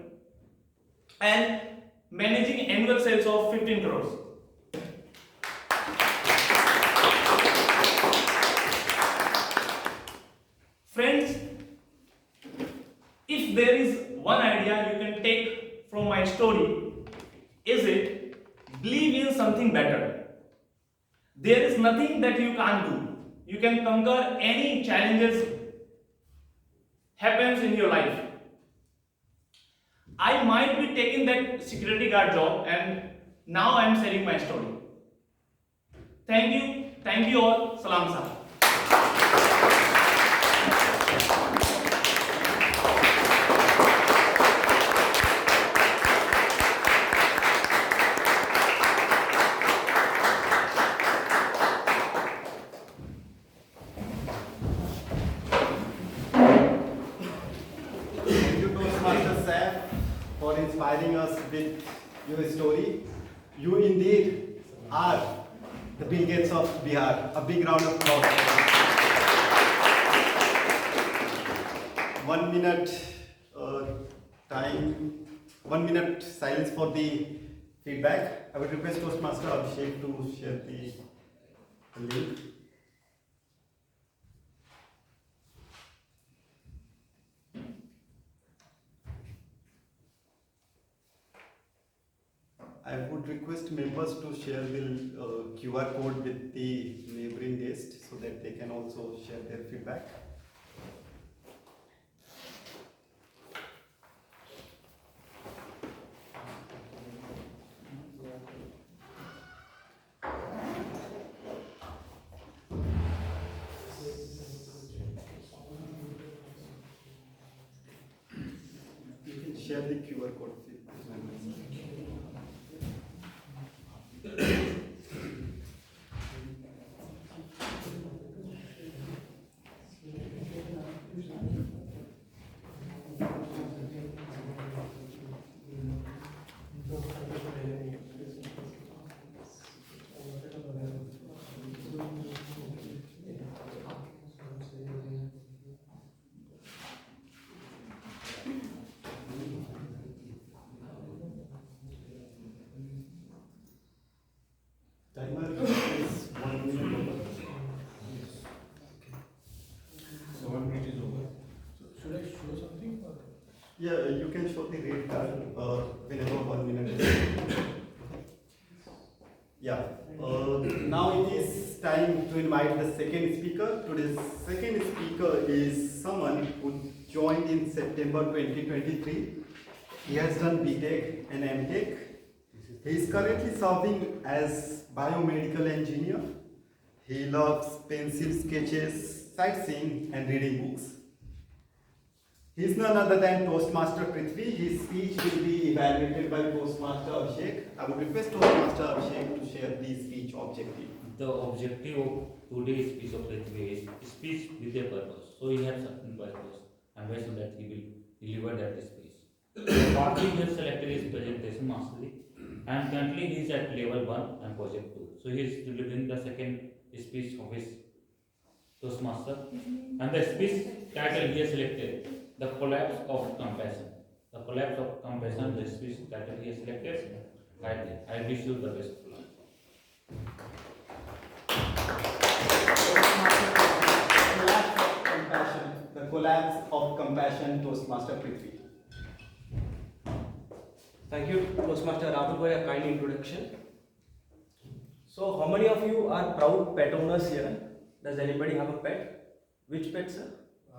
and managing annual sales of 15 crores. Friends, if there is one idea you can take from my story, is it believe in something better. There is nothing that you can't do. You can conquer any challenges happens in your life. I might be taking that security guard job and now I am sharing my story. Thank you all. Salam sir. Thank you, Toastmasters Sir, for inspiring us with your story. You indeed are the Bill Gates of Bihar. A big round of applause. 1 minute time, 1 minute silence for the feedback. I would request Toastmaster Abhishek to share the link. I would request members to share the QR code with the neighboring guests so that they can also share their feedback. You can share the QR code with members. Yeah, you can show the red card whenever 1 minute is. Yeah. Now it is time to invite the second speaker. Today's second speaker is someone who joined in September 2023. He has done BTech and MTech. He is currently serving as biomedical engineer. He loves pencil sketches, sightseeing, and reading books. He is none other than Toastmaster Prithvi. His speech will be evaluated by Toastmaster Abhishek. I would request Toastmaster Abhishek to share the speech objective. The objective of today's speech of Prithvi is speech with a purpose. So he has certain purpose, and why so that he will deliver that speech. Partly he has selected his presentation mastery, and currently he is at level 1 and project 2. So he is delivering the second speech of his Toastmaster, and the speech title he has selected, The Collapse of Compassion. The Collapse of Compassion, the speech title he has selected. I wish you the best of luck. The collapse of compassion, Toastmaster Prithvi. Thank you, Toastmaster Rahul, for a kind introduction. So, how many of you are proud pet owners here? Does anybody have a pet? Which pet, sir?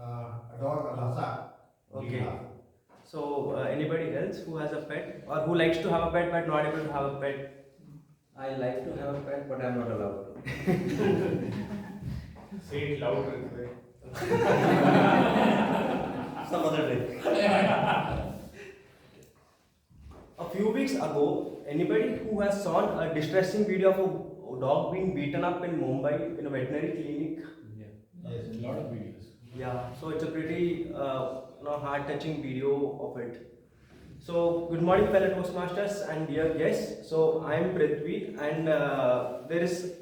A dog, a Lhasa. Okay. So, anybody else who has a pet or who likes to have a pet but not able to have a pet? I like to have a pet, but I am not allowed to. Say it louder. Some other day. A few weeks ago, anybody who has saw a distressing video of a dog being beaten up in Mumbai in a veterinary clinic? Yes, a lot of videos. Yeah, so it's a pretty heart-touching video of it. So, good morning, fellow Toastmasters and dear guests. So, I am Prithvi, and there is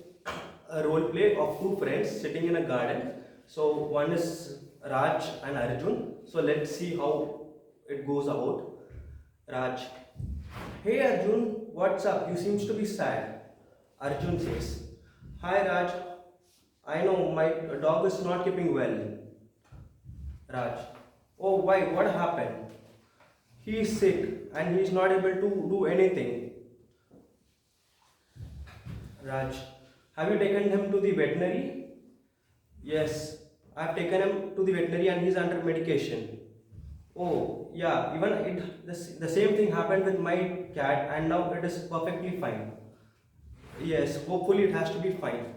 a role play of two friends sitting in a garden. So, one is Raj and Arjun. So, let's see how it goes about. Raj: Hey Arjun, what's up? You seems to be sad. Arjun says, Hi Raj, I know my dog is not keeping well. Raj: Oh, why? What happened? He is sick and he is not able to do anything. Raj: Have you taken him to the veterinary? Yes, I have taken him to the veterinary and he is under medication. Oh, yeah, even the same thing happened with my cat and now it is perfectly fine. Yes, hopefully it has to be fine.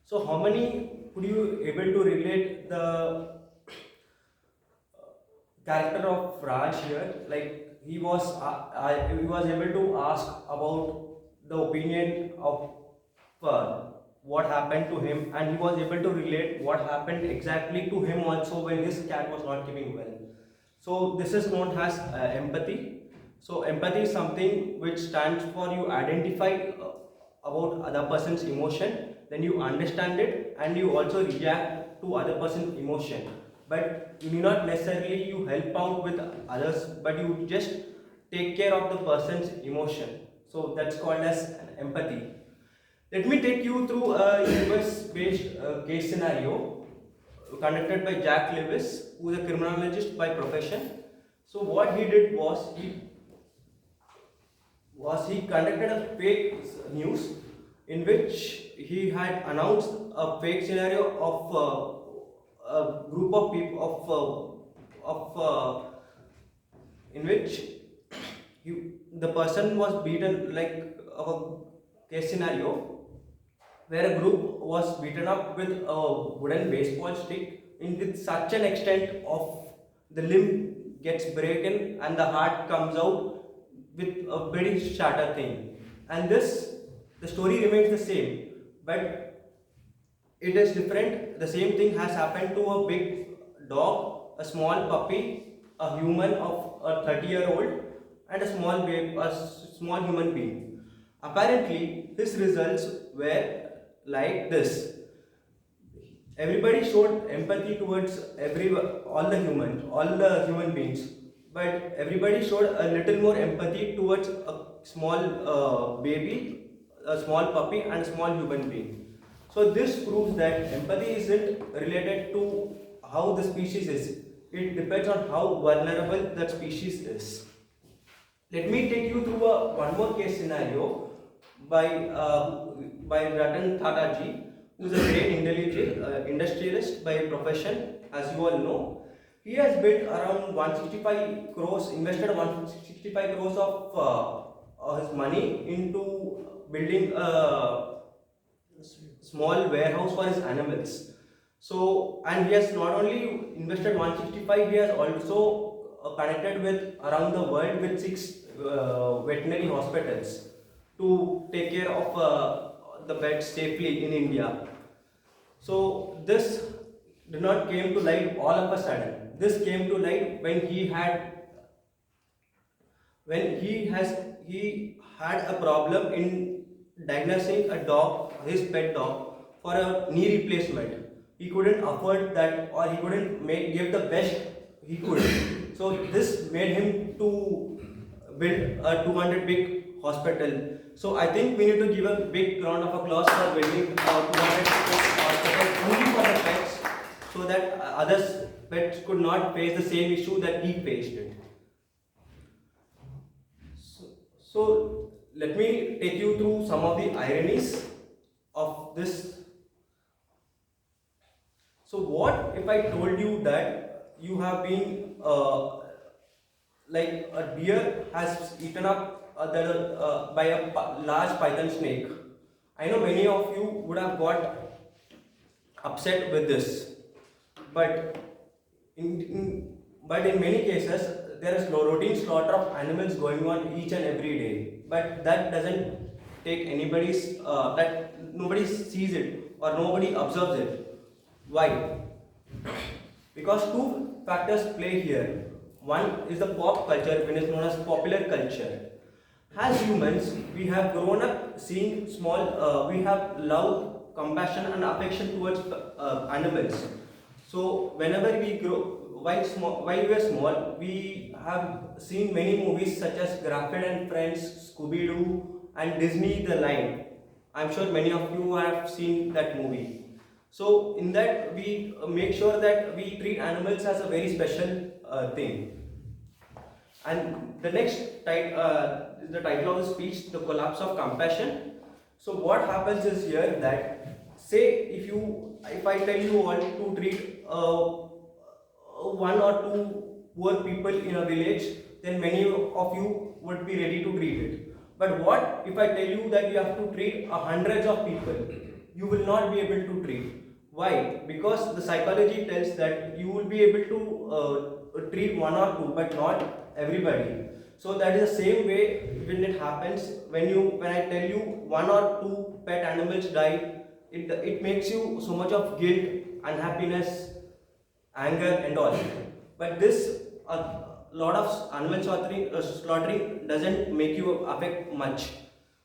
So how many could you able to relate the character of Raj here? Like he was able to ask about the opinion of what happened to him, and he was able to relate what happened exactly to him also when his cat was not keeping well. So this is known as empathy. So empathy is something which stands for you identify about other person's emotion, then you understand it and you also react to other person's emotion. But you need not necessarily you help out with others, but you just take care of the person's emotion. So that's called as empathy. Let me take you through a US-based case scenario conducted by Jack Lewis, who is a criminologist by profession. So what he did was he conducted a fake news in which he had announced a fake scenario of a group of people in which the person was beaten, like a case scenario where a group was beaten up with a wooden baseball stick with such an extent of the limb gets broken and the heart comes out with a very shattered thing. And the story remains the same, but it is different. The same thing has happened to a big dog, a small puppy, a human of a 30-year-old, and a small human being. Apparently, his results were like this. Everybody showed empathy towards all the human beings, but everybody showed a little more empathy towards a small baby, a small puppy, and a small human being. So this proves that empathy isn't related to how the species is. it depends on how vulnerable that species is. Let me take you through one more case scenario by Ratan Tata ji, who is a great industrialist by profession, as you all know. He has built around 165 crores, invested 165 crores of his money into building a small warehouse for his animals. So, and he has not only invested 165, he has also connected with around the world with 6 veterinary hospitals to take care of the pets safely in India. So this did not came to light all of a sudden. This came to light when he had a problem in diagnosing a dog, his pet dog, for a knee replacement. He couldn't afford that, or he couldn't give the best he could. So this made him to build a 200 big hospital. So I think we need to give a big round of applause for building a 200 big hospital only for the pets, so that others pets could not face the same issue that he faced it. So let me take you through some of the ironies of this. So what if I told you that you have been like a deer has eaten up by a large python snake? I know many of you would have got upset with this, but in many cases there is no routine slaughter of animals going on each and every day. But that doesn't take anybody's that nobody sees it or nobody observes it. Why? Because two factors play here. One is the pop culture, which is known as popular culture. As humans, we have grown up seeing we have love, compassion, and affection towards animals. So whenever we grow, while we were small, we have seen many movies such as Garfield and Friends, Scooby-Doo, and Disney The Lion. I'm sure many of you have seen that movie. So in that, we make sure that we treat animals as a very special thing. And the next is the title of the speech, The Collapse of Compassion. So what happens is here that, say if I tell you all to treat one or two poor people in a village, then many of you would be ready to treat it. But what if I tell you that you have to treat hundreds of people? You will not be able to treat. Why? Because the psychology tells that you will be able to treat one or two, but not everybody. So that is the same way when it happens. When I tell you one or two pet animals die, it makes you so much of guilt, unhappiness, anger, and all. But this lot of animal slaughtering doesn't make you affect much.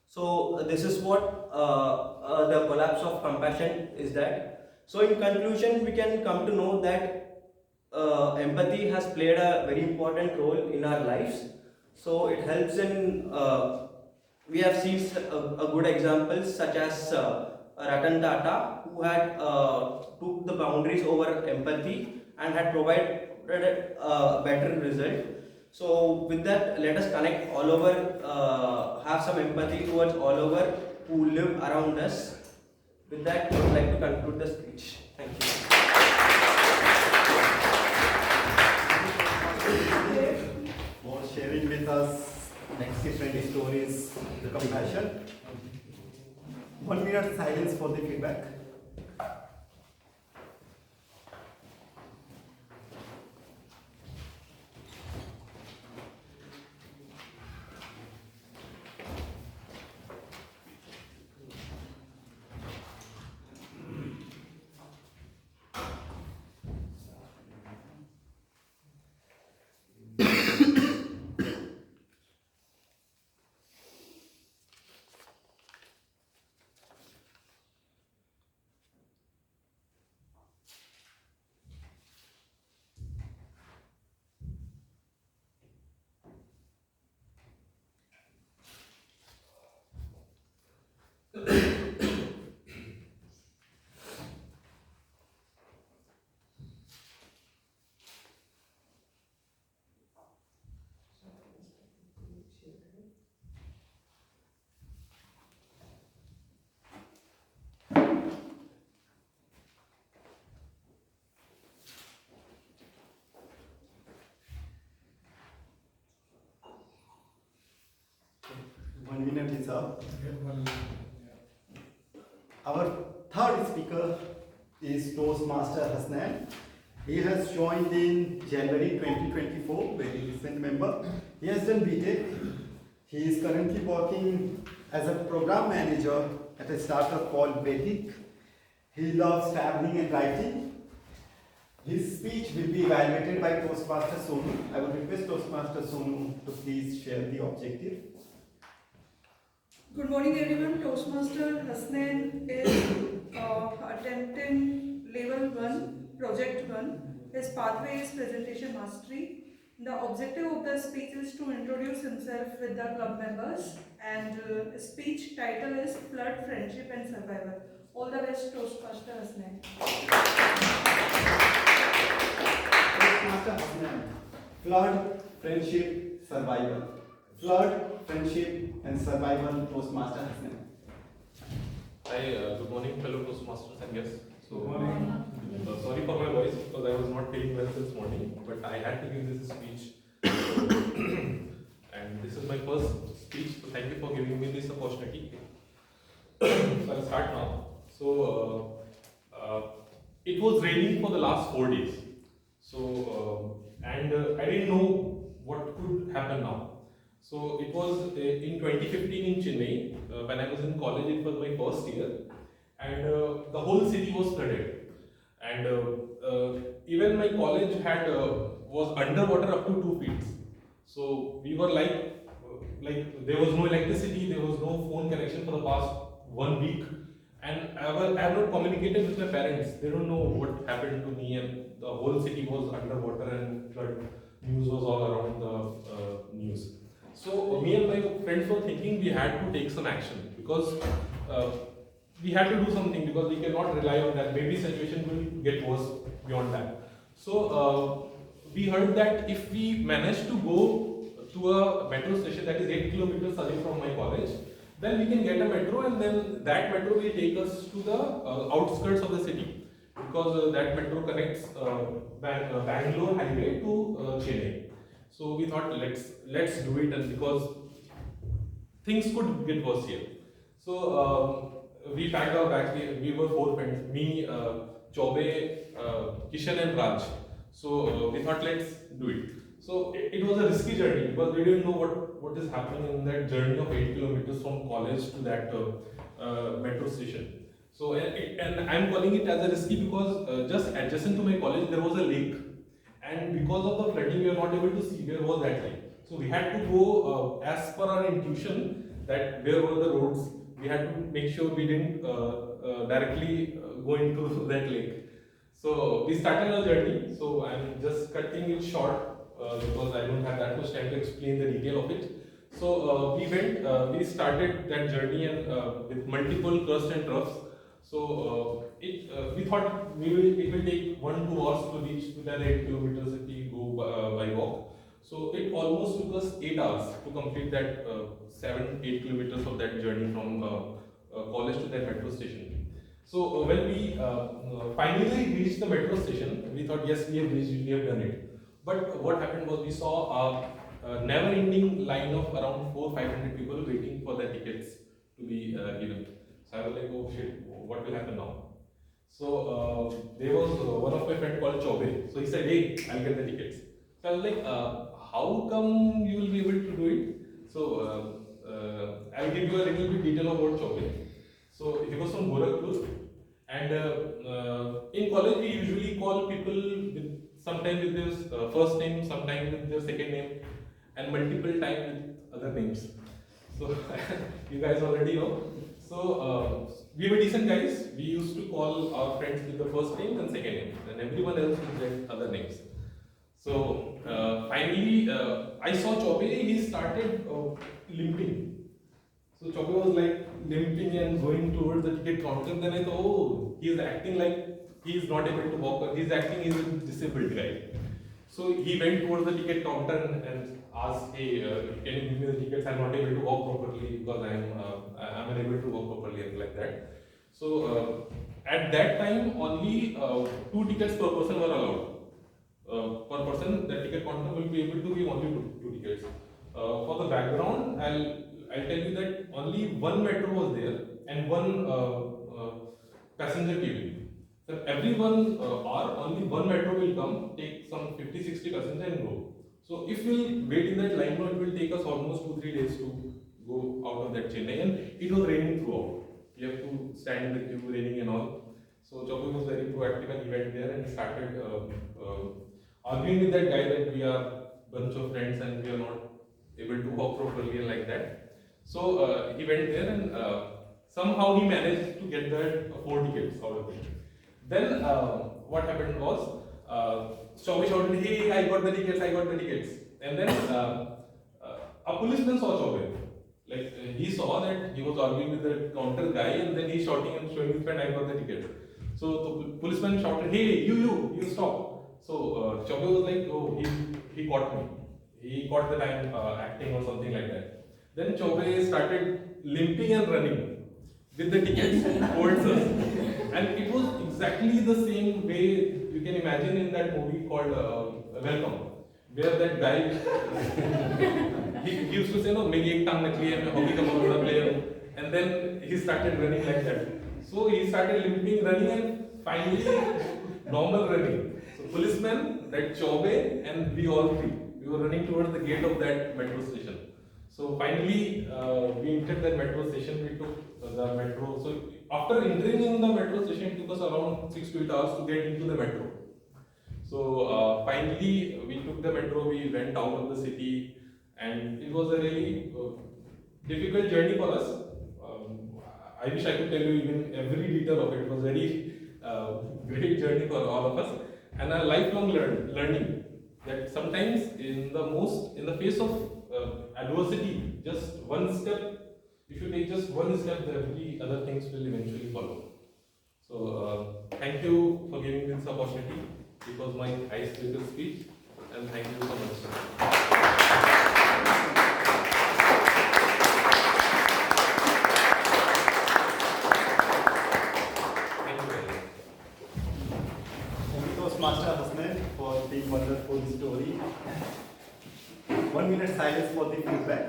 So this is what the collapse of compassion is that. So in conclusion, we can come to know that empathy has played a very important role in our lives. So it helps in, we have seen a good examples such as Ratan Tata, who had took the boundaries over empathy and had provided a better result. So with that, let us connect all over, have some empathy towards all over who live around us. With that, I would like to conclude the speech. Thank you. For sharing with us next friendly stories, the compassion. 1 minute silence for the feedback. sir. Our third speaker is Toastmaster Hasnan. He has joined in January 2024, very recent member. He has done BTech. He is currently working as a program manager at a startup called Vedic. He loves traveling and writing. His speech will be evaluated by Toastmaster Sonu. I would request Toastmaster Sonu to please share the objective. Good morning everyone. Toastmaster Hasnan is attempting level 1, project 1. His pathway is presentation mastery. The objective of the speech is to introduce himself with the club members, and speech title is Flood, Friendship and Survival. All the best, Toastmaster Hasnan. Toastmaster Hasnan. Flood, friendship, survival. Flood, friendship and survival, Toastmaster Hasnan. Hi, good morning, fellow Toastmasters and guests. So, sorry for my voice because I was not feeling well this morning, but I had to give this speech. And this is my first speech, so thank you for giving me this opportunity. So, I'll start now. So, it was raining for the last 4 days. So, I didn't know what could happen now. So it was in 2015 in Chennai, when I was in college. It was my first year, and the whole city was flooded, and even my college had was underwater up to 2 feet. So we were like there was no electricity, there was no phone connection for the past 1 week, and I have not communicated with my parents. They don't know what happened to me, and the whole city was underwater and flood news was all around the news. So me and my friends were thinking we had to take some action because we had to do something, because we cannot rely on that. Maybe situation will get worse beyond that. So we heard that if we manage to go to a metro station that is 8 kilometers away from my college, then we can get a metro, and then that metro will take us to the outskirts of the city, because that metro connects Bangalore highway to Chennai. So we thought let's do it, and because things could get worse here. So we packed our bags. We were 4 friends, me, Chobe, Kishan and Raj. So we thought let's do it. So it was a risky journey because we didn't know what is happening in that journey of 8 kilometers from college to that metro station. So and I'm calling it as a risky because just adjacent to my college there was a lake. And because of the flooding, we were not able to see where was that lake. So we had to go as per our intuition that where were the roads. We had to make sure we didn't directly go into that lake. So we started our journey. So I'm just cutting it short because I don't have that much time to explain the detail of it. So we started that journey and with multiple curves and troughs. So we thought it will take 1-2 hours to reach to that 8 kilometers if we go by walk. So it almost took us 8 hours to complete that 7-8 kilometers of that journey from college to that metro station. So when we finally reached the metro station, we thought yes, we have reached, we have done it. But what happened was we saw a never-ending line of around 400-500 people waiting for their tickets to be given. So I was like, oh shit, what will happen now? So there was one of my friends called Chobe. So he said, hey, I'll get the tickets. So I was like, how come you will be able to do it? So I'll give you a little bit detail about Chobe. So he was from Gorakhpur, and in college we usually call people with sometimes with their first name, sometimes with their second name, and multiple times with other names. So you guys already know. So we were decent guys. We used to call our friends with the first name and second name, and everyone else would get other names. So finally, I saw Chobe. He started limping. So Chobe was like limping and going towards the ticket counter. Then I thought, oh, he is acting like he is not able to walk. He's acting he's a disabled guy. So he went towards the ticket counter and asked, hey, can you give me the tickets? I'm not able to walk properly because I'm unable to walk properly and like that. So at that time, only 2 tickets per person were allowed. Per person, the ticket counter will be able to give only two tickets. For the background, I'll tell you that only one metro was there and one passenger cabin. So every 1 hour, only one metro will come, take some 50-60 passengers and go. So if we wait in that line, it will take us almost 2-3 days to go out of that Chennai, and it was raining throughout. You have to stand in the queue, raining and all. So Chobi was very proactive and he went there and started arguing with that guy that we are bunch of friends and we are not able to walk properly and like that. So he went there and somehow he managed to get that 4 tickets out of it. Then what happened was, Chobi shouted, "Hey, I got the tickets, I got the tickets." And then a policeman saw Chobi. Like he saw that he was arguing with the counter guy, and then he's shouting and showing his friend, "I got the tickets." So the policeman shouted, "Hey, you stop." So Chobi was like, "Oh, he caught me. He caught that I'm acting or something like that." Then Chobi started limping and running with the tickets towards us. And it was exactly the same way you can imagine in that movie called Welcome, where that guy he used to say, "No, मेरी एक टांग निकली है, मैं hockey का बहुत बड़ा player हूँ," and then he started running like that. So he started limping, running, and finally normal running. So policeman, that Chobe, and we all three, we were running towards the gate of that metro station. So finally, we entered that metro station. We took the metro. So after entering in the metro station, it took us around 6 to 8 hours to get into the metro. So finally, we took the metro. We went out of the city, and it was a really difficult journey for us. I wish I could tell you even every detail of it. It was a very great journey for all of us, and a lifelong learning that sometimes in the face of adversity, just one step, if you take just one step, every other things will eventually follow. So thank you for giving me this opportunity. It was my icebreaker speech, and thank you so much, sir. Thank you, Toastmaster Husnain, for the wonderful story. 1 minute silence for the feedback.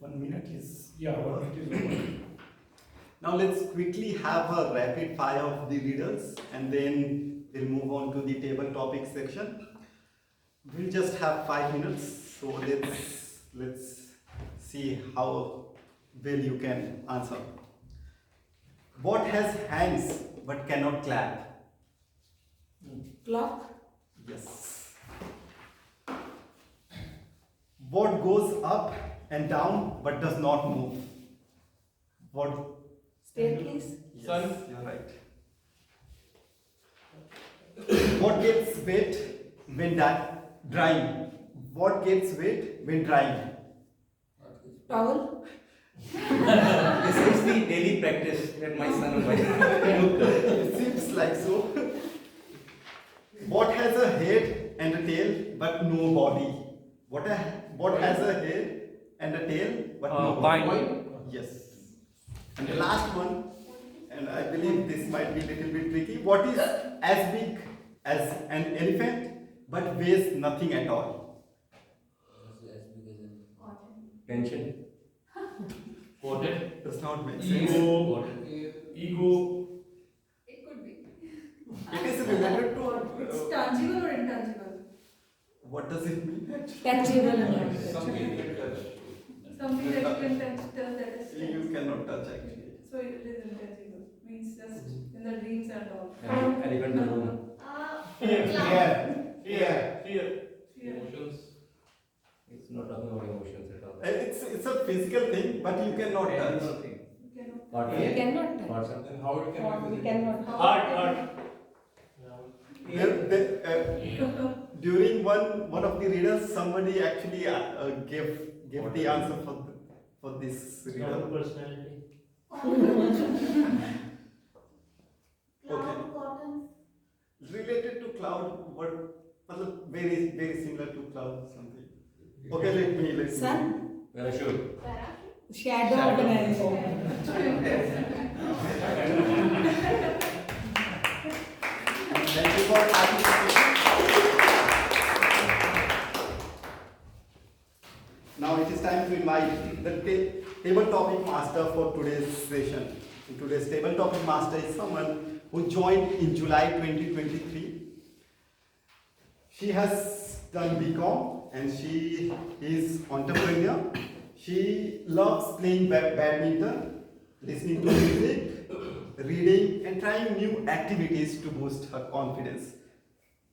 One minute is Yeah, 1 minute is over. Now let's quickly have a rapid fire of the riddles, and then we'll move on to the table topic section. We'll just have 5 minutes, so let's see how well you can answer. What has hands but cannot clap? Clock. Yes. What goes up and down but does not move? What? Staircase. Yes, Sun. you're right. What gets wet when drying? What gets wet when drying? Towel. This is the daily practice that my son and It seems like so. What has a head and a tail but no body? What has a head and a tail but no body? Yes. And the last one, and I believe this might be a little bit tricky. What is as big as an elephant but weighs nothing at all? Tension. Quoted. Does not make sense. Ego. It is related to. It's tangible or intangible? What does it mean? Tangible. Something you can touch. Something that you can tell that is. You cannot touch actually. So it is intangible. Means just in the dreams and all. Elephant in the room. Fear. Fear. Emotions. It's not talking about emotions at all. It's a physical thing, but you cannot touch. You cannot. Thought. We cannot touch. Thoughts. Then how it can Or be we visible? cannot. Heart. During one of the readers, somebody actually gave the answer for this reader. Personality. Okay. Related to cloud, what? Very similar to cloud something. Okay, let me. Sun. Parachute. Shadow of an animal. Thank you for participating. Now it is time to invite the table topic master for today's session. Today's table topic master is someone who joined in July 2023. She has done BCom and she is entrepreneur. She loves playing badminton, listening to music, reading and trying new activities to boost her confidence.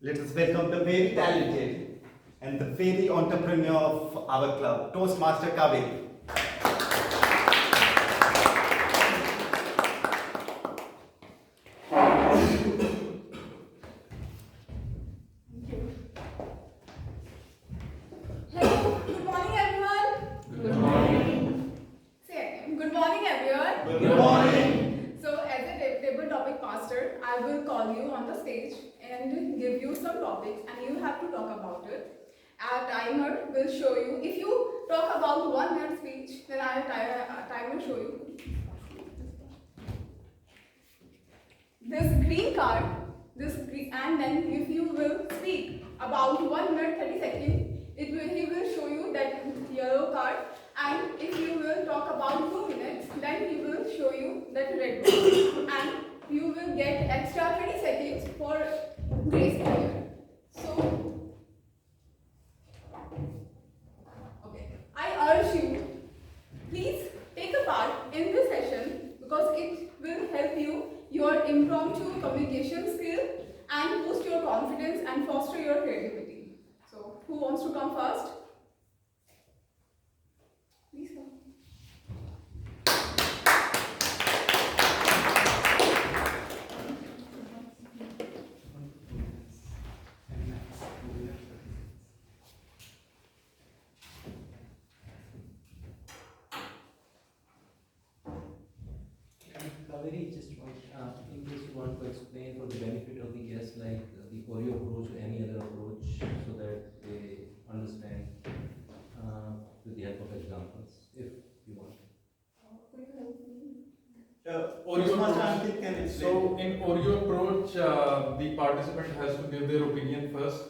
Let us welcome the very talented and the very entrepreneur of our club, Toastmaster Kaveri. Hello, good morning everyone. Good morning. Say again. Good morning everyone. Good morning. So as a table topic master, I will call you on the stage and give you some topics and you have to talk about it. Our timer will show you. If you talk about 1 minute speech, then our timer show you. This green card, and then if you will speak about 1 minute 30 seconds, he will show you that yellow card, and if you will talk about 2 minutes, then he will show you that red card, and you will get extra 30 seconds for grace period. So, okay, I urge you, please take a part in this session because it will help you your impromptu communication skill and boost your confidence and foster your creativity. So, who wants to come first? Please come. Kaveri, just in case you want to explain for the benefit of the guests, like the Oreo approach or any other approach, so that they understand with the help of examples, if you want. So in Oreo approach, the participant has to give their opinion first,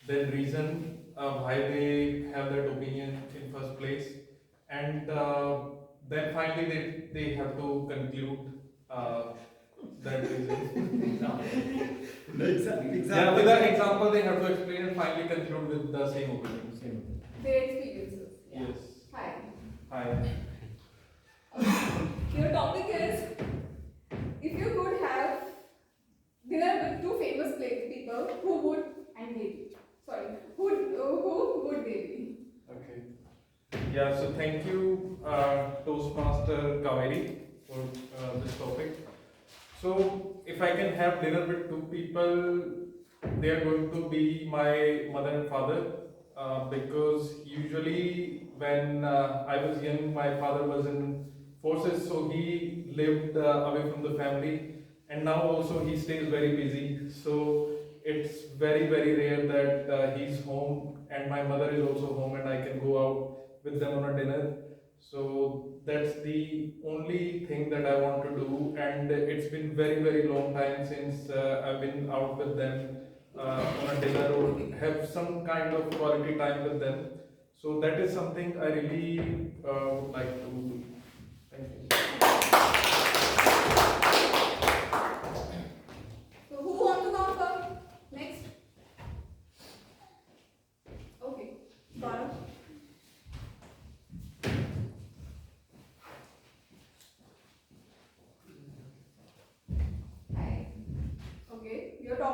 then reason why they have that opinion in first place, and then finally they have to conclude that reason. Exactly. Yeah, with the example they have to explain and finally conclude with the same opinion. Their experiences. Yeah. Yes. Hi. Hi. Your topic is, if you could have dinner with 2 famous people, who would they be? Who would they be? Okay. Yeah, so thank you, Toastmaster Kaveri, for this topic. So, if I can have dinner with 2 people, they are going to be my mother and father, because usually when I was young, my father was in forces, so he lived away from the family, and now also he stays very busy. So, it's very rare that he's home and my mother is also home and I can go out with them on a dinner. So that's the only thing that I want to do, and it's been very long time since I've been out with them on a dinner or have some kind of quality time with them. So that is something I really would like to do. Thank you. So who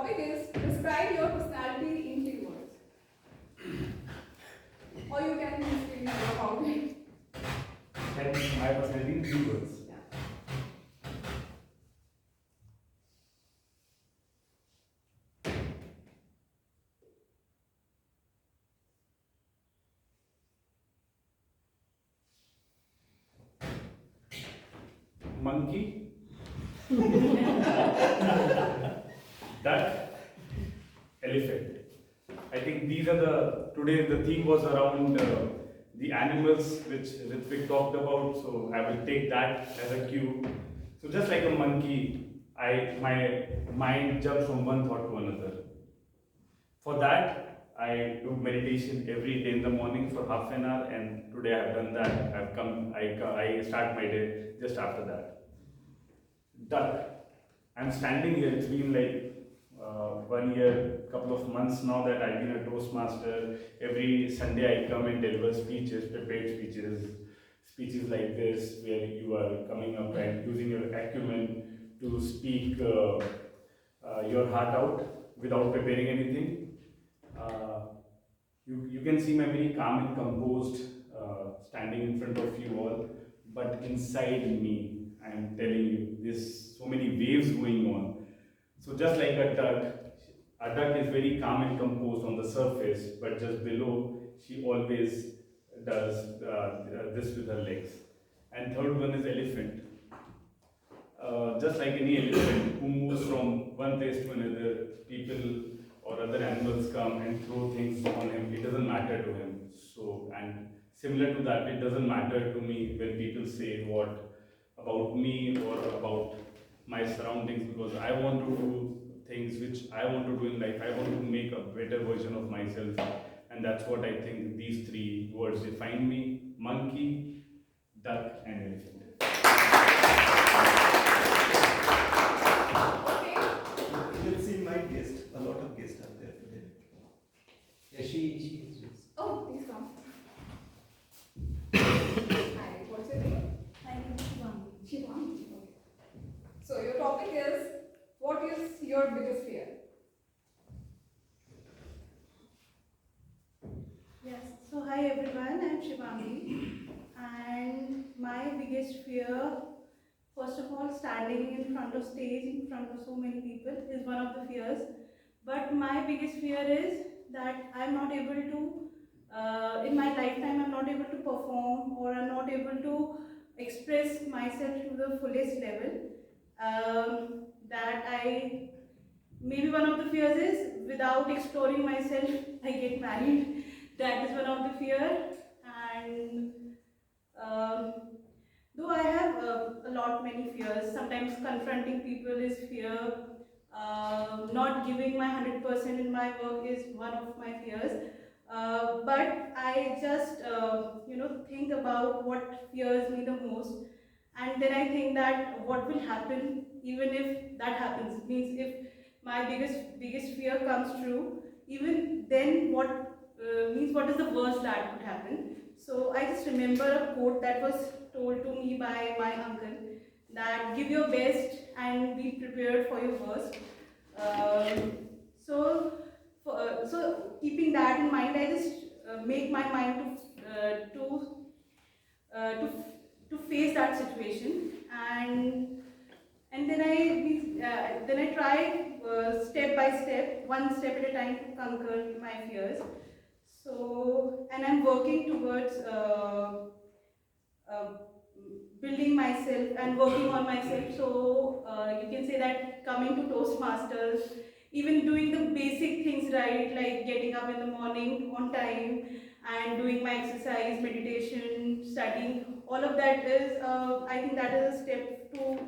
topic is describe your personality in 3 words. Or you can explain more about it. And my personality in 3 words. Monkey, duck, elephant. I think these are today the theme was around the animals which Ritvik talked about, so I will take that as a cue. So just like a monkey, my mind jumps from one thought to another. For that, I do meditation every day in the morning for half an hour, and today I have done that. I start my day just after that. Duck. I'm standing here, it's been like 1 year, couple of months now that I've been a Toastmaster. Every Sunday I come and deliver speeches, prepared speeches like this, where you are coming up and using your acumen to speak your heart out without preparing anything. You can see me very calm and composed standing in front of you all, but inside me, I am telling you, there's so many waves going on. So just like a duck is very calm and composed on the surface, but just below, she always does this with her legs. And third one is elephant. Just like any elephant who moves from one place to another, people or other animals come and throw things on him, it doesn't matter to him. So, and similar to that, it doesn't matter to me when people say what about me or about my surroundings, because I want to do things which I want to do in life. I want to make a better version of myself, and that's what I think these 3 words define me: monkey, duck, and elephant. You will see my guest. A lot of guests are there today. Yeah, she is. Oh, please come. Hi, what's your name? My name is Shivani. Shivani. Okay. So your topic is, what is your biggest fear? Yes, so hi everyone, I'm Shivani, and my biggest fear, first of all, standing in front of stage, in front of so many people is one of the fears. But my biggest fear is that I'm not able to, in my lifetime, I'm not able to perform, or I'm not able to express myself to the fullest level. That maybe one of the fears is without exploring myself, I get married. That is one of the fear. And though I have many fears, sometimes confronting people is fear. Not giving my 100% in my work is one of my fears. But I just think about what fears me the most, and then I think that what will happen even if that happens. Means if my biggest fear comes true, even then what is the worst that could happen. So I just remember a quote that was told to me by my uncle, that give your best and be prepared for your worst. So keeping that in mind, I just make my mind to face that situation, and then I try step by step, one step at a time, to conquer my fears. So, and I'm working towards uh, building myself and working on myself. So you can say that coming to Toastmasters, even doing the basic things right, like getting up in the morning on time and doing my exercise, meditation, studying, all of that is, I think that is a step to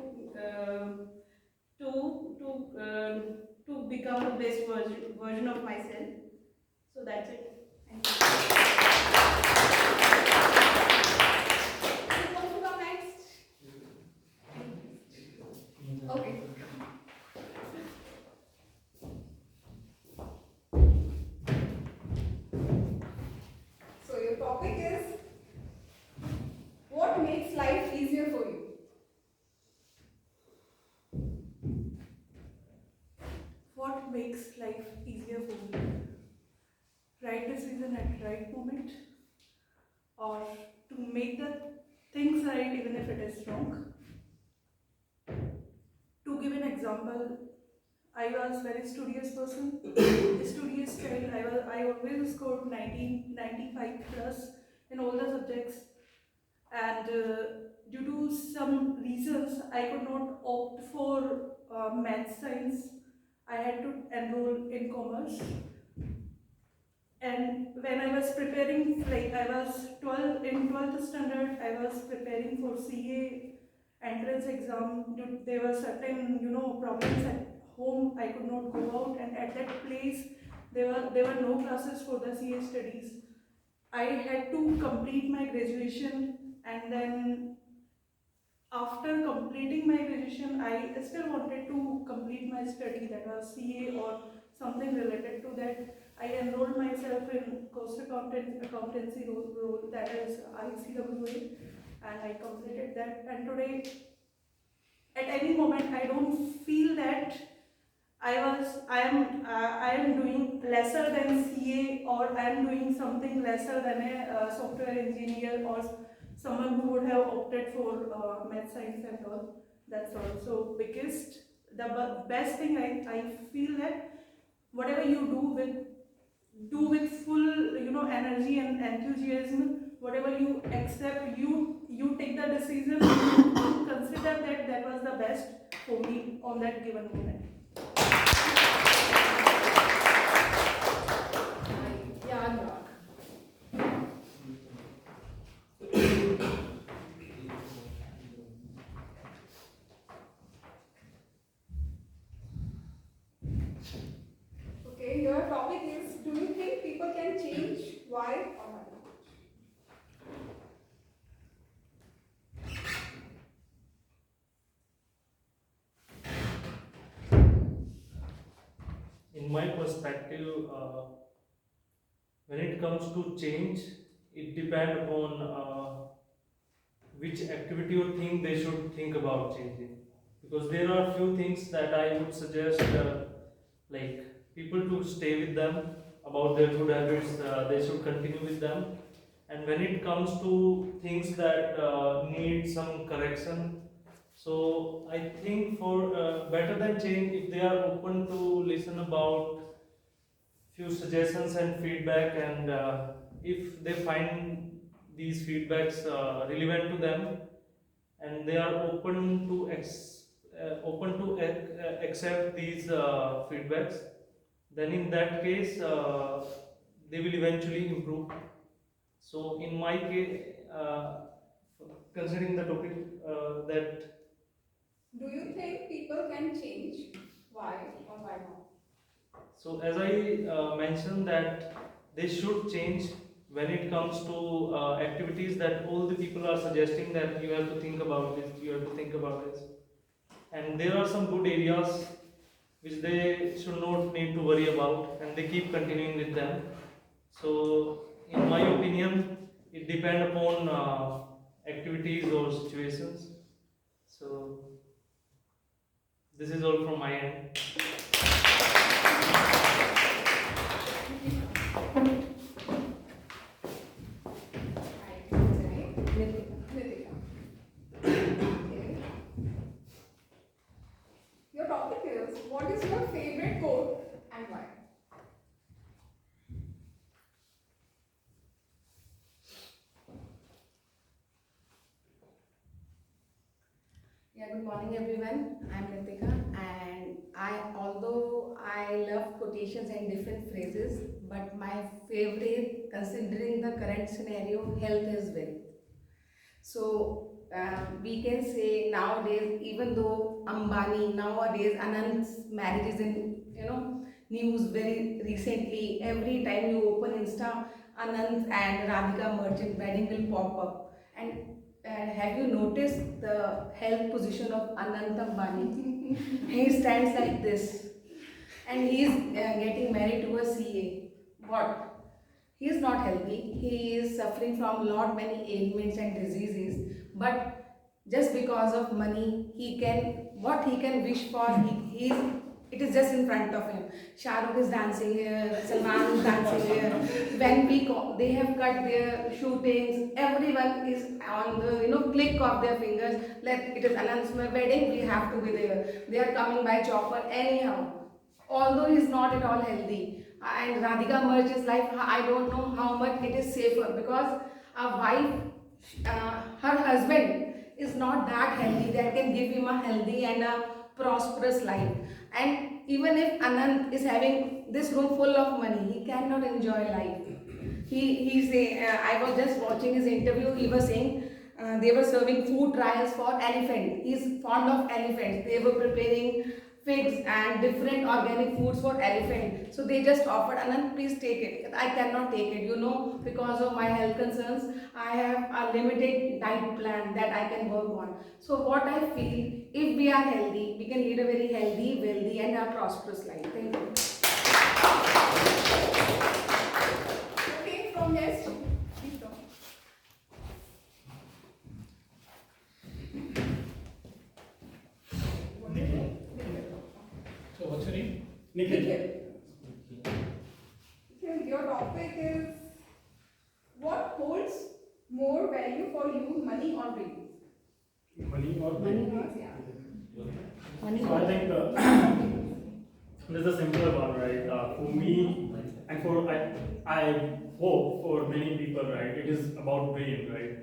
become the best version of myself. So that's it. Thank you. Who wants to come next? Okay. So your topic is, what makes life easier for you? What makes life easier for me. Right decision at right moment, or to make the things right even if it is wrong. To give an example, I was very studious person, studious child. I always scored 95 plus in all the subjects, and due to some reasons, I could not opt for math science. I had to enroll in commerce. And when I was preparing, like I was 12th standard, I was preparing for CA entrance exam. There were certain, problems at home. I could not go out, and at that place, there were no classes for the CA studies. I had to complete my graduation, and then after completing my graduation, I still wanted to complete my study, that was CA or something related to that. I enrolled myself in cost accountancy role, that is ICWA, and I completed that. And today, at any moment, I don't feel that I am doing lesser than CA, or I am doing something lesser than a software engineer, or someone who would have opted for math science and all. That's all. So biggest, the best thing I feel that whatever you do with full energy and enthusiasm. Whatever you accept, you take the decision. You consider that was the best for me on that given moment. Yeah, Anurag. Okay, your topic is, do you think people can change? Why or why not? In my perspective, when it comes to change, it depends upon which activity or thing they should think about changing. Because there are few things that I would suggest, like people to stay with them, about their good habits, they should continue with them. And when it comes to things that need some correction, so I think for better than change, if they are open to listen about few suggestions and feedback, and if they find these feedbacks relevant to them, and they are open to accept these feedbacks, then in that case they will eventually improve. So in my case, considering the topic that Do you think people can change? Why or why not? so as I mentioned that they should change when it comes to activities that all the people are suggesting that you have to think about this, you have to think about this, and there are some good areas which they should not need to worry about, and they keep continuing with them. So in my opinion, it depends upon activities or situations. So this is all from my end. Nitika. Okay. Your topic is, what is your favorite quote and why? Yeah, good morning everyone. I'm Ritika, and although I love quotations and different phrases, but my favorite, considering the current scenario, health is wealth. So we can say nowadays, even though Ambani nowadays, Anand's marriage is in news very recently. Every time you open Insta, Anand and Radhika merchant wedding will pop up. And have you noticed the health position of Anand Ambani? He stands like this, and he is getting married to a CA. What? He is not healthy. He is suffering from lot many ailments and diseases. But just because of money, he can wish for. He is It is just in front of him. Shah Rukh is dancing here, Salman is dancing here. When we call, they have cut their shootings. Everyone is on the click of their fingers. Like it is Anand's wedding, we have to be there. They are coming by chopper anyhow. Although he is not at all healthy. And Radhika merged his life. I don't know how much it is safer because a wife, her husband is not that healthy that can give him a healthy and a prosperous life. And even if Anand is having this room full of money, he cannot enjoy life. He say, I was just watching his interview. He was saying they were serving food trials for elephant. He's fond of elephants. They were preparing figs and different organic foods for elephant. So they just offered, Anand, please take it. I cannot take it. Because of my health concerns, I have a limited diet plan that I can work on. So what I feel, if we are healthy, we can lead a very healthy, wealthy and a prosperous life. Thank you. Okay, from next. Please talk. So what's your name? Nikhil. Your topic is what holds more value for you, money or dreams? Money or Money. Money. So I think this is a simpler one, right? For me, and for I hope for many people, right? It is about brain, right?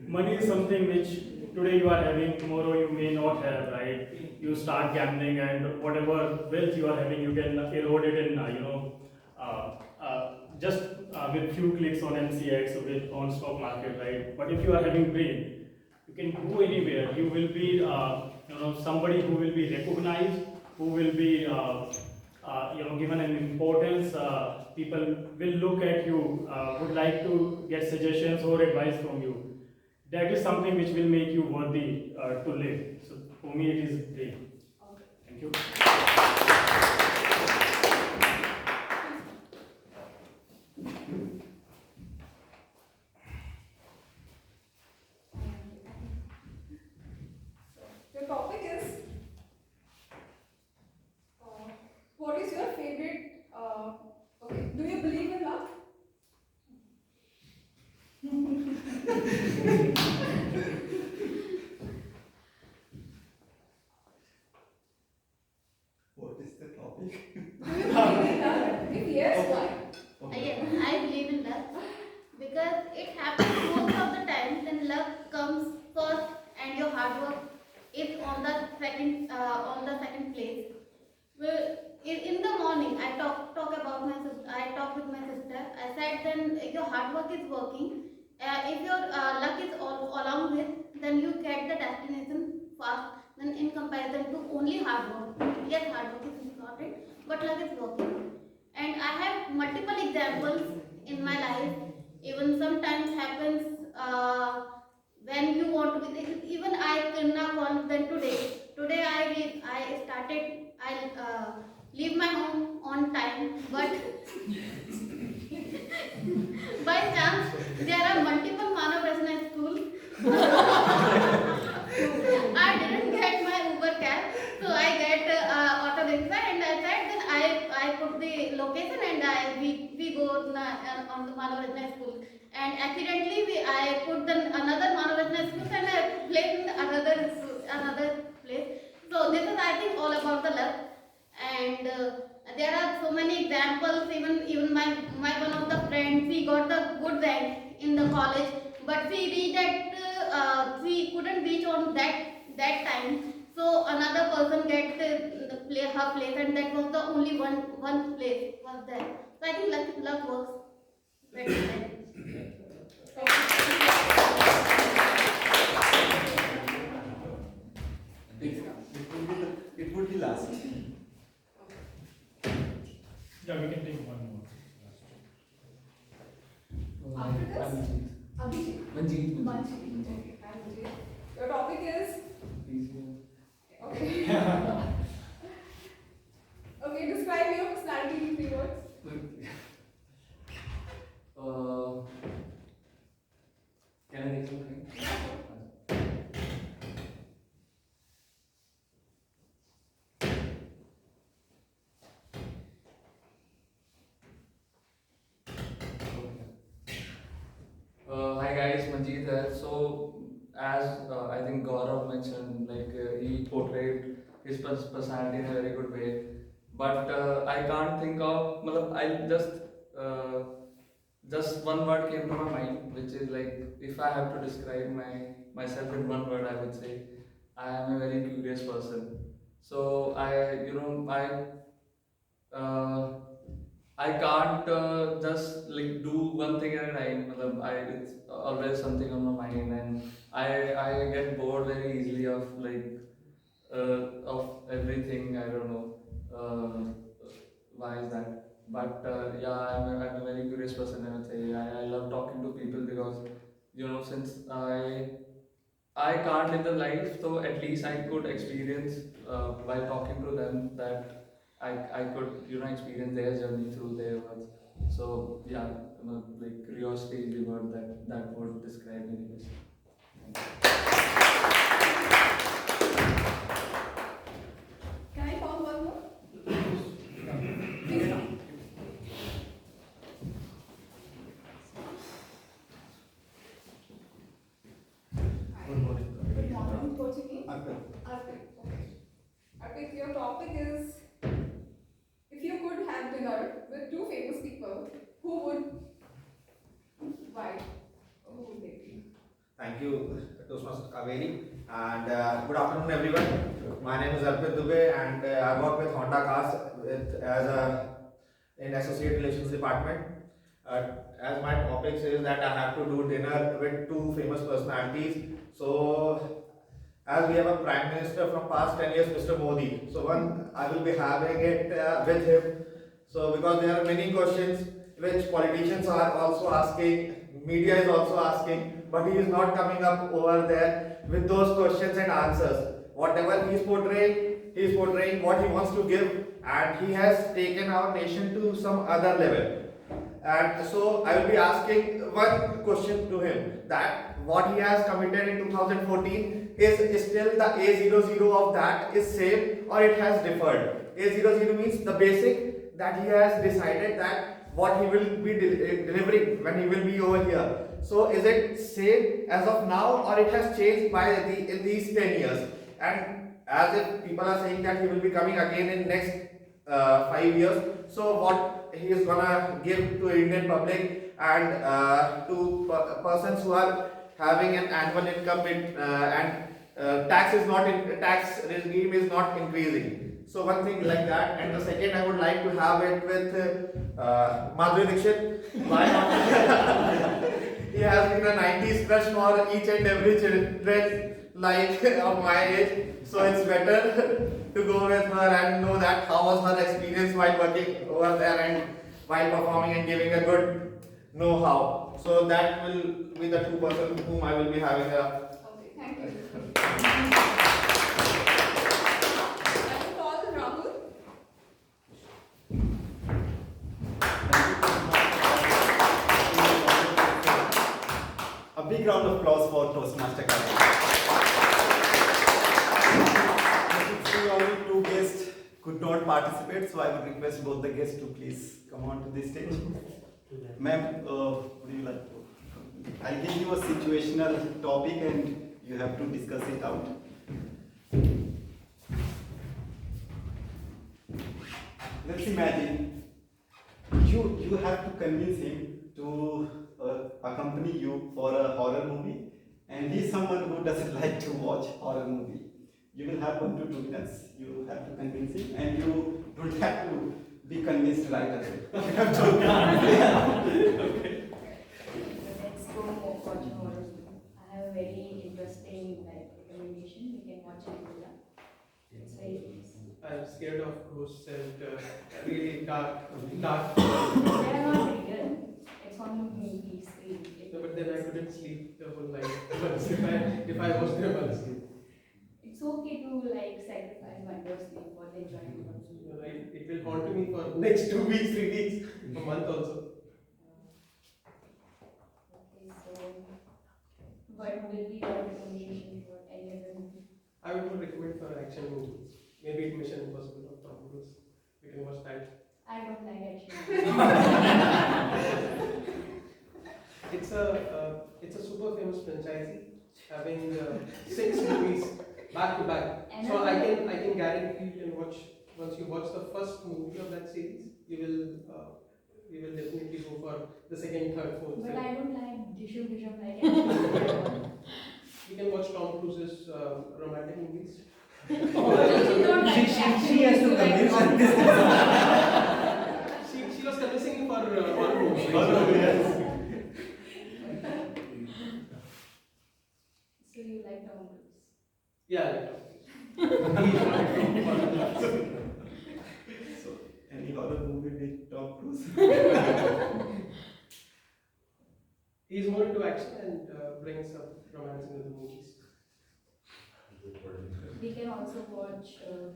Money is something which today you are having, tomorrow you may not have, right? You start gambling, and whatever wealth you are having, you can erode it in, just with few clicks on MCX or with on stock market, right? But if you are having brain, you can go anywhere. You will be, somebody who will be recognized, who will be, given an importance. People will look at you, would like to get suggestions or advice from you. That is something which will make you worthy to live. So for me, it is brain. Thank you. Your topic is what is your favorite? Okay, do you believe in love? What is the topic? Do you believe in love? If yes, why? I believe in love because it happens most of the time. Then love comes first, and your hard work is on the second place. Well, in the morning, I talk about my sister. I talk with my sister. I said, then your hard work is working. If your luck is all along with, then you get the destination fast. Then in comparison to only hard work, yes, hard work is important, but luck is working. And I have multiple examples in my life. Even sometimes happens when you want to be. Even I cannot call them today. Today I started. I leave my home on time, but by chance there are multiple Manav Rajna schools. I didn't get my Uber cab, so I get auto rickshaw, and I said then I put the location and we go on the Manav Rajna school, and accidentally I put another Manav Rajna school and I placed in another place. So this is, I think, all about the luck, and there are so many examples. Even my one of the friends, she got the good rank in the college, but she reached at she couldn't reach on that time. So another person get her place, and that was the only one place was there. So I think luck works better than. It would be last. Yeah, we can take one more. After this, Abhijit. Manjeet. Okay, Abhijit. Your topic is okay. Okay, describe your personality in 3 words. Can I take something? there. So as I think Gaurav mentioned, he portrayed his personality in a very good way. But I can't think of. Matlab, I just one word came to my mind, which is like if I have to describe myself in one word, I would say I am a very curious person. So uh, I can't just like do one thing at a time. Matlab, it's always something on my mind, and I get bored very easily of everything. I don't know why is that. But yeah, I'm a very curious person. I would say I love talking to people because since I can't live the life, so at least I could experience while talking to them that I could experience their journey through their words. So yeah, like curiosity is the word that would describe me. Can I call one more? Please come. Good morning, Coaching. Arpit. Okay. Arpit, your topic is if you could have dinner with two famous people, why? Who would they be? Thank you, Toastmasters Kaveri, and good afternoon, everyone. My name is Arpit Dubey, and I work with Honda Cars in Associate Relations Department. As my topic says that I have to do dinner with two famous personalities. So, as we have a Prime Minister from past 10 years, Mr. Modi. So, I will be having it with him. So, because there are many questions which politicians are also asking, media is also asking, but he is not coming up over there with those questions and answers. Whatever he is portraying what he wants to give, and he has taken our nation to some other level. And so I will be asking one question to him, that what he has committed in 2014 is still the A00 of that is same or it has differed. A00 means the basic that he has decided that what he will be delivering when he will be over here. So is it same as of now or it has changed in these 10 years? And as if people are saying that he will be coming again in next 5 years. So what he is gonna give to Indian public and to persons who are having an annual income and tax regime is not increasing. So one thing like that, and the second I would like to have it with Madhuri Dixit. Why not? He has been a 90s crush for each and every children like of my age. So it's better to go with her and know that how was her experience while working over there and while performing and giving a good know-how. So that will be the two persons whom I will be having a. Okay, thank you. I will call Rahul. A big round of applause for Toastmasters. Only two guests could not participate, so I would request both the guests to please come on to the stage. Ma'am, would you like to? I'll give you a situational topic and you have to discuss it out. Let's imagine you have to convince him to accompany you for a horror movie, and he's someone who doesn't like to watch horror movie. You will have 1 to 2 minutes. You have to convince him, and you don't have to be convinced right away. You have to. Okay. Let's go watch horror. I have a very interesting recommendation. You can watch it. It's very nice. I'm scared of ghosts and really dark. They are not real. It's on the movie screen. No, but then I couldn't sleep the whole night if I watched them on sleep. It's okay to sacrifice one day of sleep for the enjoyment. It will haunt me for next 2 weeks, 3 weeks, a month also. Okay, so what will be your recommendation for any other movie? I would recommend for action movies. Maybe Mission Impossible or Tom Cruise. We can watch that. I don't like action. it's a super famous franchisee having 6 movies back to back. So I can guarantee you can watch, once you watch the first movie of that series, you will definitely go for the second, third, fourth. But fifth. I don't like dishum like anything. You can watch Tom Cruise's romantic movies. She has to convince her this. She was convincing me for horror movies. So you like Tom Cruise? Yeah, I like Tom Cruise. So, any horror movie with Tom Cruise? He's more into action and brings some romance into the movies. We can also watch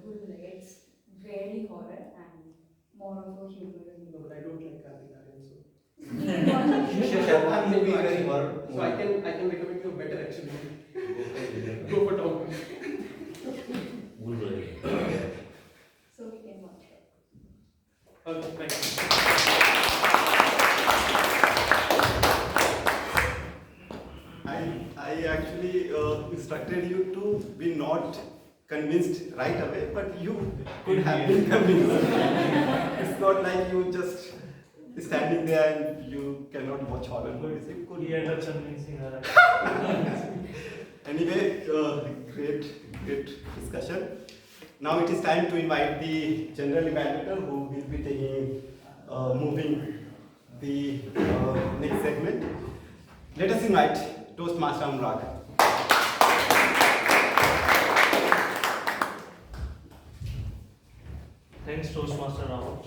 Bull. It's very horror and more of a humor. No, but I don't like Kartik Aaryan, so. Sharma movie is very horror. So I can recommend you a better action movie. Go for Tom Cruise. So we can watch it. Okay, thank you. I actually instructed you to be not convinced right away, but you could have been convinced. It's not like you just standing there and you cannot watch horror movies. You could. He ended up convincing her. Anyway, great discussion. Now it is time to invite the general evaluator who will be taking, moving the next segment. Let us invite Toastmaster Anurag. Thanks, Toastmaster Rahul.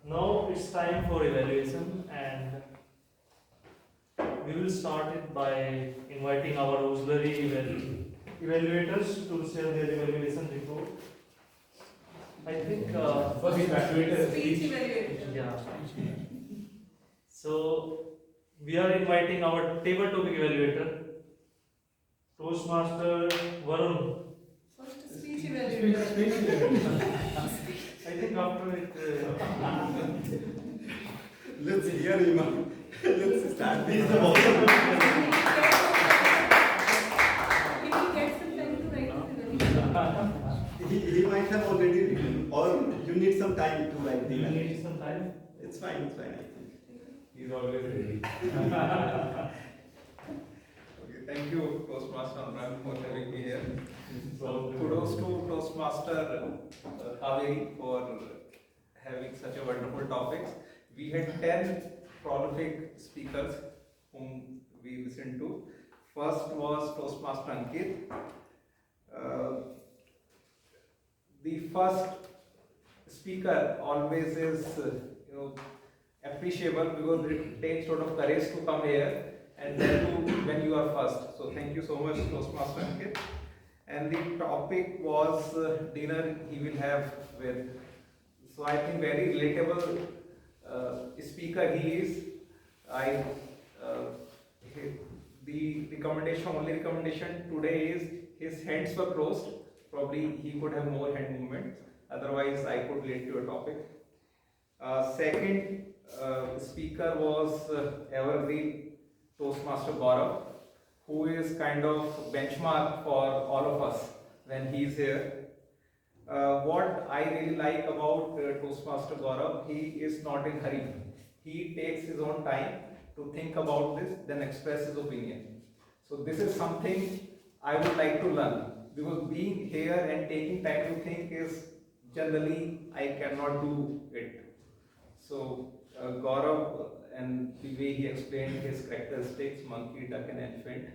Now it's time for evaluation, and we will start it by inviting our auxiliary evaluators to share their evaluation report. I think First evaluator. Speech evaluator. yeah. So we are inviting our table topic evaluator, Toastmaster Varun. First speech evaluator. I think after it. Let's hear him. Let's start this. He will get some time to write his evaluation. He might have already written, or you need some time to write the You evaluation. need some time. It's fine, I think. He's always ready. Okay, thank you, Toastmaster Anurag, for having me here. So, kudos to Toastmaster Haveri for having such a wonderful topics. We had 10 prolific speakers whom we listened to. First was Toastmaster Ankit. The first speaker always is, appreciable because it takes sort of courage to come here and then to when you are first. So thank you so much, Toastmaster Ankit. And the topic was dinner he will have with. So I think very relatable speaker he is. The only recommendation today is his hands were closed. Probably he could have more hand movements. Otherwise, I could relate to a topic. Second speaker was evergreen Toastmaster Gaurav, who is kind of benchmark for all of us when he is here. What I really like about Toastmaster Gaurav, he is not in hurry. He takes his own time to think about this, then express his opinion. So this is something I would like to learn, because being here and taking time to think is generally I cannot do it. So Gaurav and the way he explained his characteristics, monkey, duck and elephant,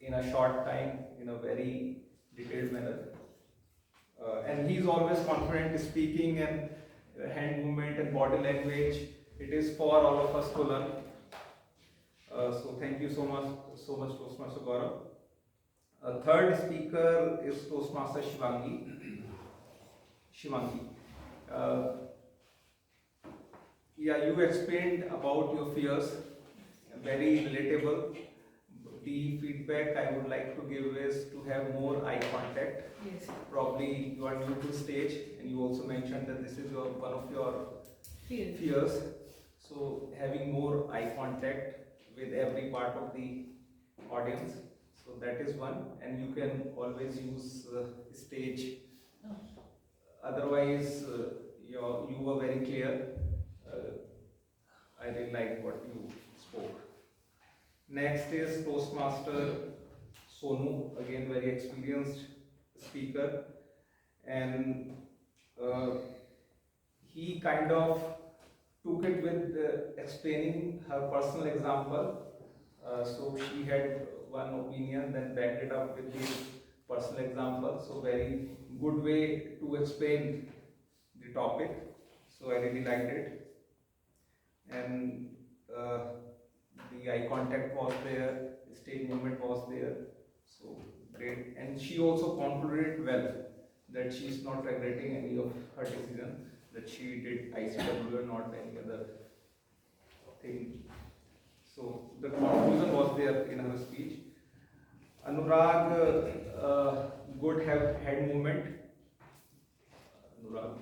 in a short time, in a very detailed manner. And he's always confident speaking and hand movement and body language. It is for all of us to learn. So thank you so much, Toastmaster Gaurav. Third speaker is Toastmaster Shivangi. You explained about your fears, very relatable. The feedback I would like to give is to have more eye contact. Yes. Probably you are new to stage, and you also mentioned that this is one of your Fears. fears. So having more eye contact with every part of the audience. So that is one, and you can always use stage. Otherwise, you were very clear. I really like what you spoke. Next is Toastmaster Sonu, again very experienced speaker, and he kind of took it with explaining her personal example. So she had one opinion, then backed it up with his personal example. So very good way to explain the topic. So I really liked it, and the eye contact was there, the stage movement was there. So great, and she also concluded well that she is not regretting any of her decision, that she did ICW and not any other thing. So the conclusion was there in her speech. Anurag, good head movement. Anurag.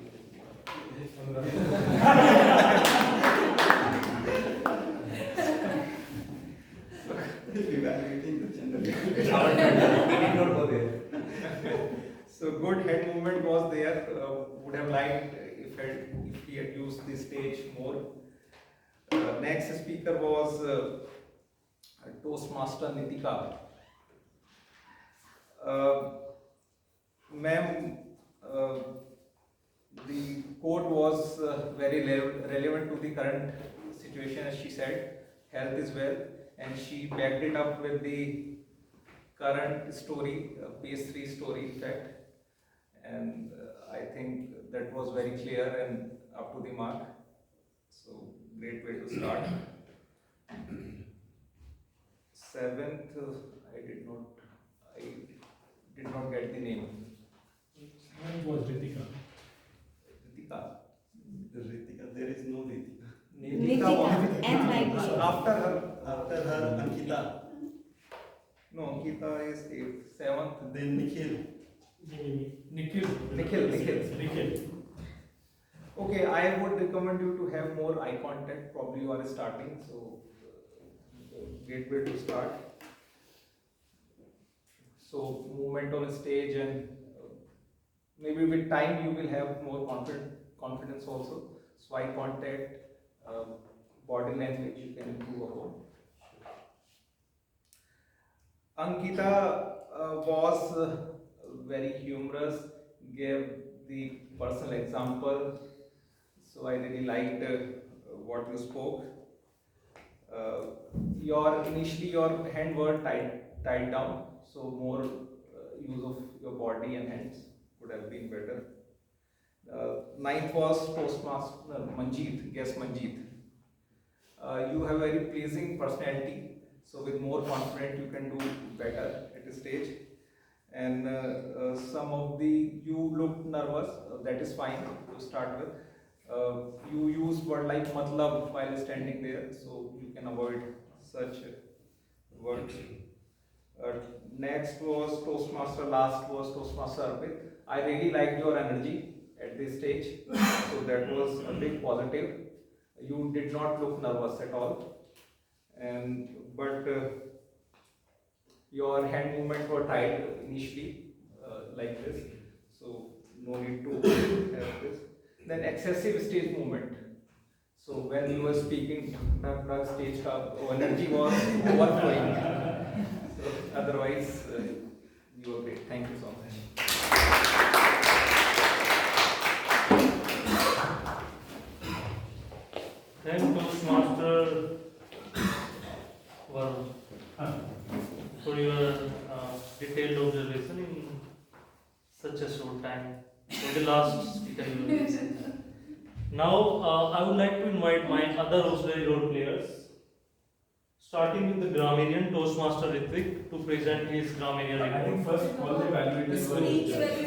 So good head movement was there. Would have liked if he had used the stage more. Next speaker was Toastmaster Nitika. Ma'am, the quote was very relevant to the current situation, as she said, health is wealth, and she backed it up with the current story, phase 3 story, in fact, and I think that was very clear and up to the mark. So great way to start. Seventh, I did not get the name. Seventh was Ritika. Ritika, there is no Ritika. Nitika, and like After her. After her, Ankita. No, Ankita is 8th. 7th. Then Nikhil. Nikhil. Okay, I would recommend you to have more eye contact. Probably you are starting, so great way to start. So movement on stage, and maybe with time you will have more confidence also. So eye contact, body language you can improve upon. Ankita was very humorous, gave the personal example. So I really liked what you spoke. Initially your hand were tied down, so more use of your body and hands would have been better. Ninth was Toastmaster Manjeet, guest Manjeet. You have very pleasing personality, so with more confidence you can do better at the stage. And some of you looked nervous, that is fine to start with. You use word like matlab while standing there, so you can avoid such words. Next was Toastmaster, last was Toastmaster Arpit. I really liked your energy at this stage, so that was a big positive. You did not look nervous at all, but your hand movements were tight initially, like this, so no need to have this. Then excessive stage movement. So when you were speaking, stage energy was overflowing. So otherwise, you were great. Thank you so much. Thank you, Toastmaster, for your detailed observation in such a short time. For the last speaker you will listen. Now, I would like to invite my other auxiliary role players, starting with the grammarian Toastmaster Ritvik to present his grammarian report. I think first all the evaluators will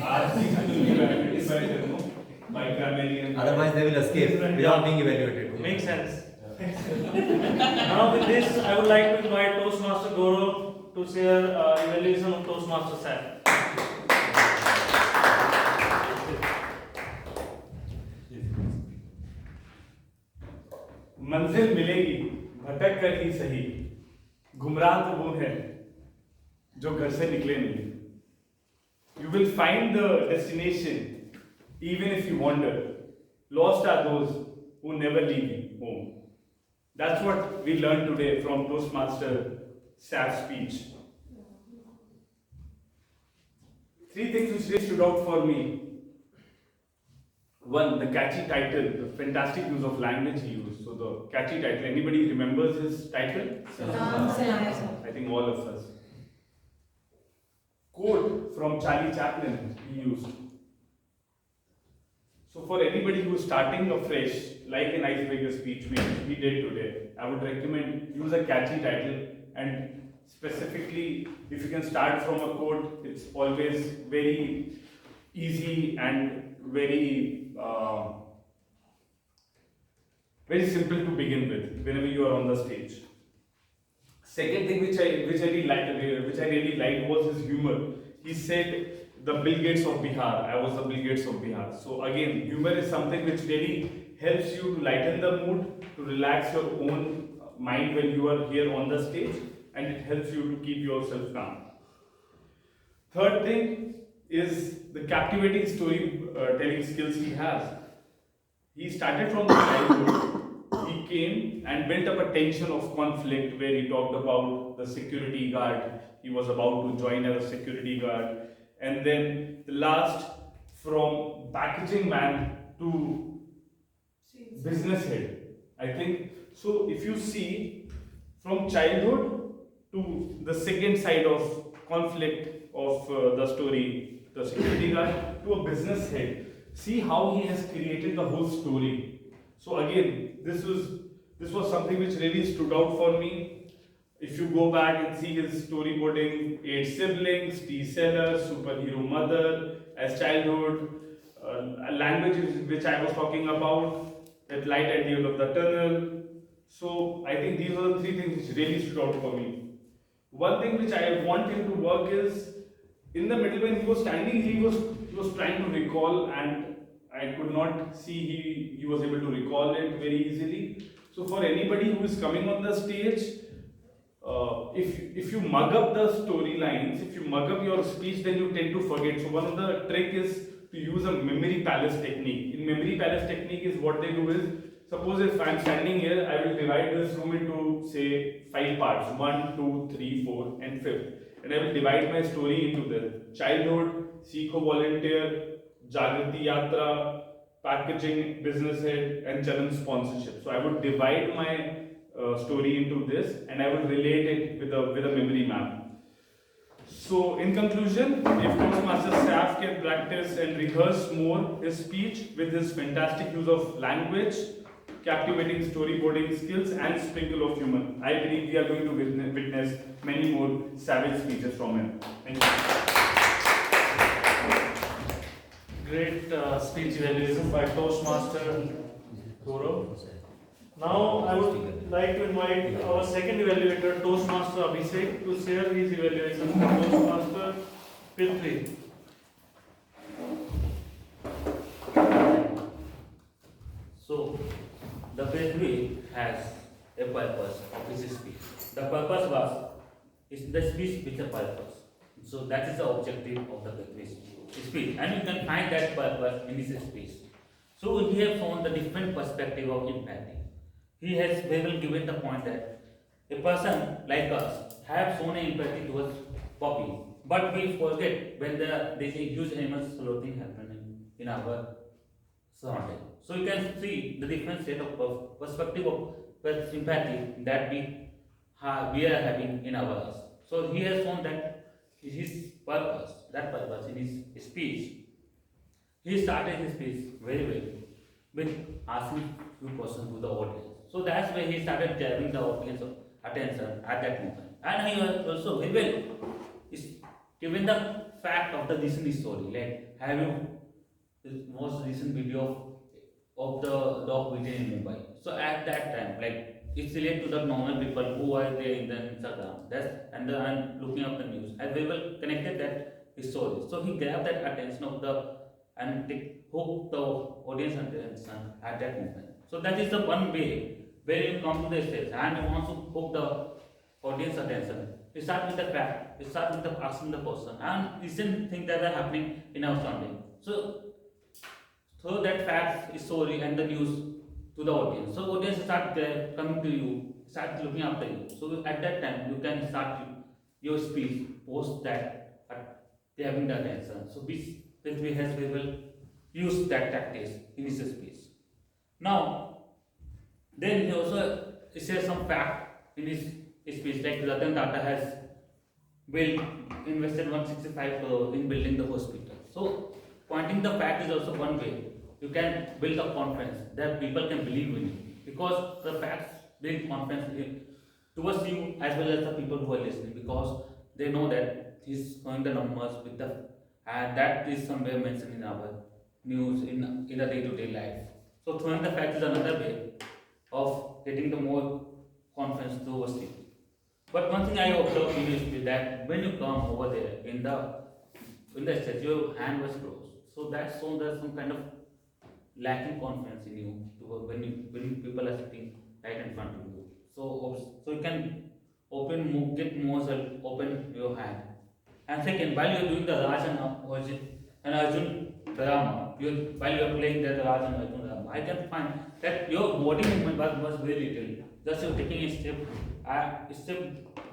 ask to be evaluated by grammarian. Otherwise, they will escape without being evaluated. Makes sense. Now, with this, I would like to invite Toastmaster Gaurav to share evaluation of Toastmaster Sam. मंजिल मिलेगी भटक कर ही सही, गुमराह तो वो है जो घर से निकले नहीं. You will find the destination even if you wander. Lost are those who never leave home. That's what we learned today from Toastmaster Saf's speech. 3 things which really stood out for me. One, the catchy title, the fantastic use of language he used. So the catchy title, anybody remembers his title? I think all of us. Quote from Charlie Chaplin he used. So for anybody who is starting afresh, like an icebreaker speech we did today, I would recommend use a catchy title, and specifically if you can start from a quote, it's always very easy and very simple to begin with whenever you are on the stage. Second thing which I really liked was his humor. He said, "The Bill Gates of Bihar." I was the Bill Gates of Bihar. So again, humor is something which really helps you to lighten the mood, to relax your own mind when you are here on the stage, and it helps you to keep yourself calm. Third thing is the captivating storytelling skills he has. He started from the childhood. He came and built up a tension of conflict where he talked about the security guard. He was about to join as a security guard. And then the last, from packaging man to business head. I think so. If you see from childhood to the second side of conflict of the story, the security guard to a business head, see how he has created the whole story. So again, this was something which really stood out for me. If you go back and see his storyboarding, 8 siblings, tea seller, superhero mother, as childhood, languages which I was talking about, that light at the end of the tunnel. So I think these are the 3 things which really stood out for me. One thing which I want him to work is, in the middle when he was standing, he was trying to recall, and I could not see he was able to recall it very easily. So for anybody who is coming on the stage, if you mug up the storylines, if you mug up your speech, then you tend to forget. So one of the trick is to use a memory palace technique. In memory palace technique is what they do is, suppose if I'm standing here, I will divide this room into say 5 parts, 1, 2, 3, 4 and 5th. And I will divide my story into the childhood, Seekho volunteer, Jagriti Yatra, packaging, business head, and Charan sponsorship. So I would divide my story into this, and I would relate it with a memory map. So in conclusion, if Toastmaster staff can practice and rehearse more his speech with his fantastic use of language, captivating storyboarding skills, and sprinkle of humor, I believe we are going to witness many more savage speeches from him. Thank you. Great speech evaluation by Toastmaster Gaurav. Now I would like to invite our second evaluator, Toastmaster Abhishek, to share his evaluation for Toastmaster Prithvi. So, the Prithvi has a purpose of his speech. The purpose was is the speech with a purpose. So that is the objective of the Prithvi speech, and you can find that purpose in his speech. So we have shown the different perspective of empathy. He has very well given the point that a person like us have shown empathy towards puppy, but we forget when they say huge animal slaughtering happening in our surrounding. So you can see the different set of perspective of empathy that we are having in ours. So he has shown that his purpose, that purpose in his speech. He started his speech very well with asking few questions to the audience. So that's where he started grabbing the audience attention at that moment. And he was also very well given the fact of the recent story. Like, have you the most recent video of the dog beaten in Mumbai? So at that time, like, it's related to the normal people who are there in the Instagram. And looking up the news. I very well connected that story. So he grabbed that attention of hooked the audience attention at that moment. So that is the one way when you come to the stage and you want to hook the audience attention, you start with the fact, you start with the asking the person, and listen things that are happening in our surrounding. So that fact is story and the news to the audience. So audience start coming to you, start looking after you. So at that time you can start your speech post that having the attention. So which we will use that tactics in his speech. Now then he also shares some fact in his speech, like Ratan Tata has built invested 165 crore in building the hospital. So pointing the fact is also one way you can build a confidence that people can believe in you, because the facts build confidence towards you as well as the people who are listening, because they know that he's showing the numbers with the, and that is somewhere mentioned in our news in a day-to-day life. So throwing the facts is another way of getting the more confidence towards you. But one thing I observed previously is that when you come over there in the stage, your hand was closed. So that shows there's some kind of lacking confidence in you when people are sitting right in front of you. So you can get more self, open your hand. And second, while you're doing the Raj and Arjun drama, while you're playing that Raj and Arjun drama, I can find that your body movement was very little. Just you're taking a step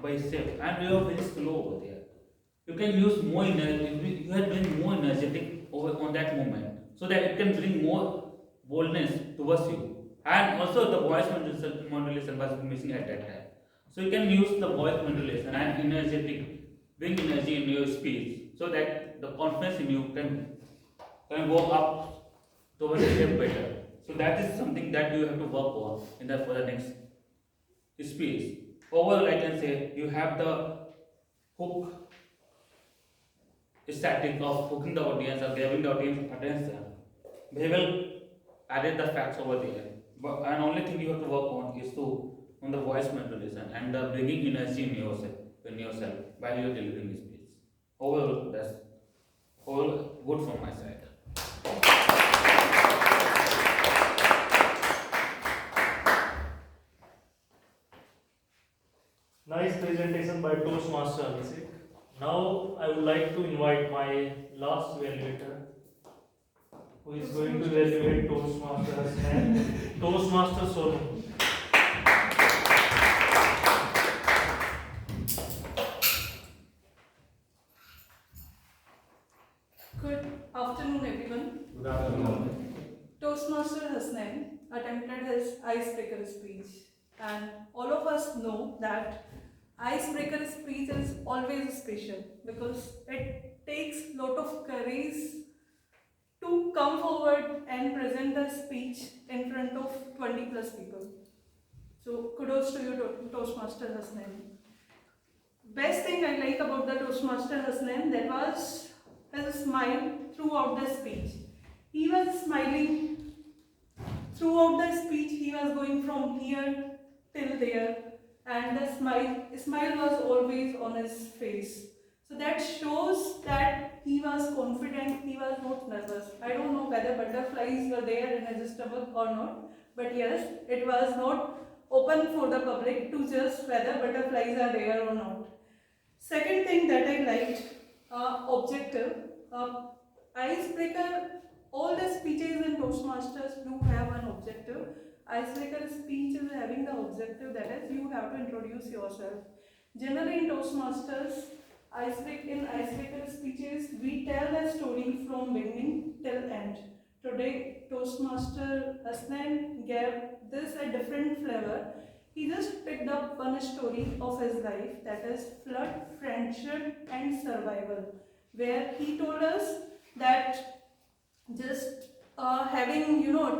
by step, and you're very slow over there. You can use more energy, you have been more energetic over on that moment, so that it can bring more boldness towards you. And also the voice modulation was missing at that time. So you can use the voice modulation and bring energy in your speech, so that the confidence in you can go up towards a step better. So that is something that you have to work on for the next speech. Overall, I can say you have the hook static of hooking the audience or giving the audience attention. They will added the facts over there. But and only thing you have to work on is on the voice modulation and the bringing energy in yourself while you're delivering the speech. Overall, that's all good from my side. Nice presentation by Toastmaster Abhishek. Now I would like to invite my last evaluator, who is going to evaluate Toastmasters and Toastmaster Solo. Good afternoon, everyone. Good afternoon. Toastmaster Hasnain attempted his icebreaker speech, and all of us know that icebreaker speech is always special because it takes a lot of courage to come forward and present the speech in front of 20 plus people. So kudos to you, Toastmaster Hasnain. Best thing I like about the Toastmaster Hasnain, that was his smile throughout the speech. He was smiling throughout the speech. He was going from here till there, and the smile was always on his face. So that shows that he was confident, he was not nervous. I don't know whether butterflies were there in his stomach or not, but yes, it was not open for the public to judge whether butterflies are there or not. Second thing that I liked, objective. Icebreaker, all the speeches in Toastmasters do have an objective. Icebreaker speech is having the objective, that is, you have to introduce yourself. Generally in Toastmasters, in icebreaker speeches, we tell a story from beginning till end. Today, Toastmaster Hasnain gave this a different flavor. He just picked up one story of his life, that is flood, friendship and survival, where he told us that just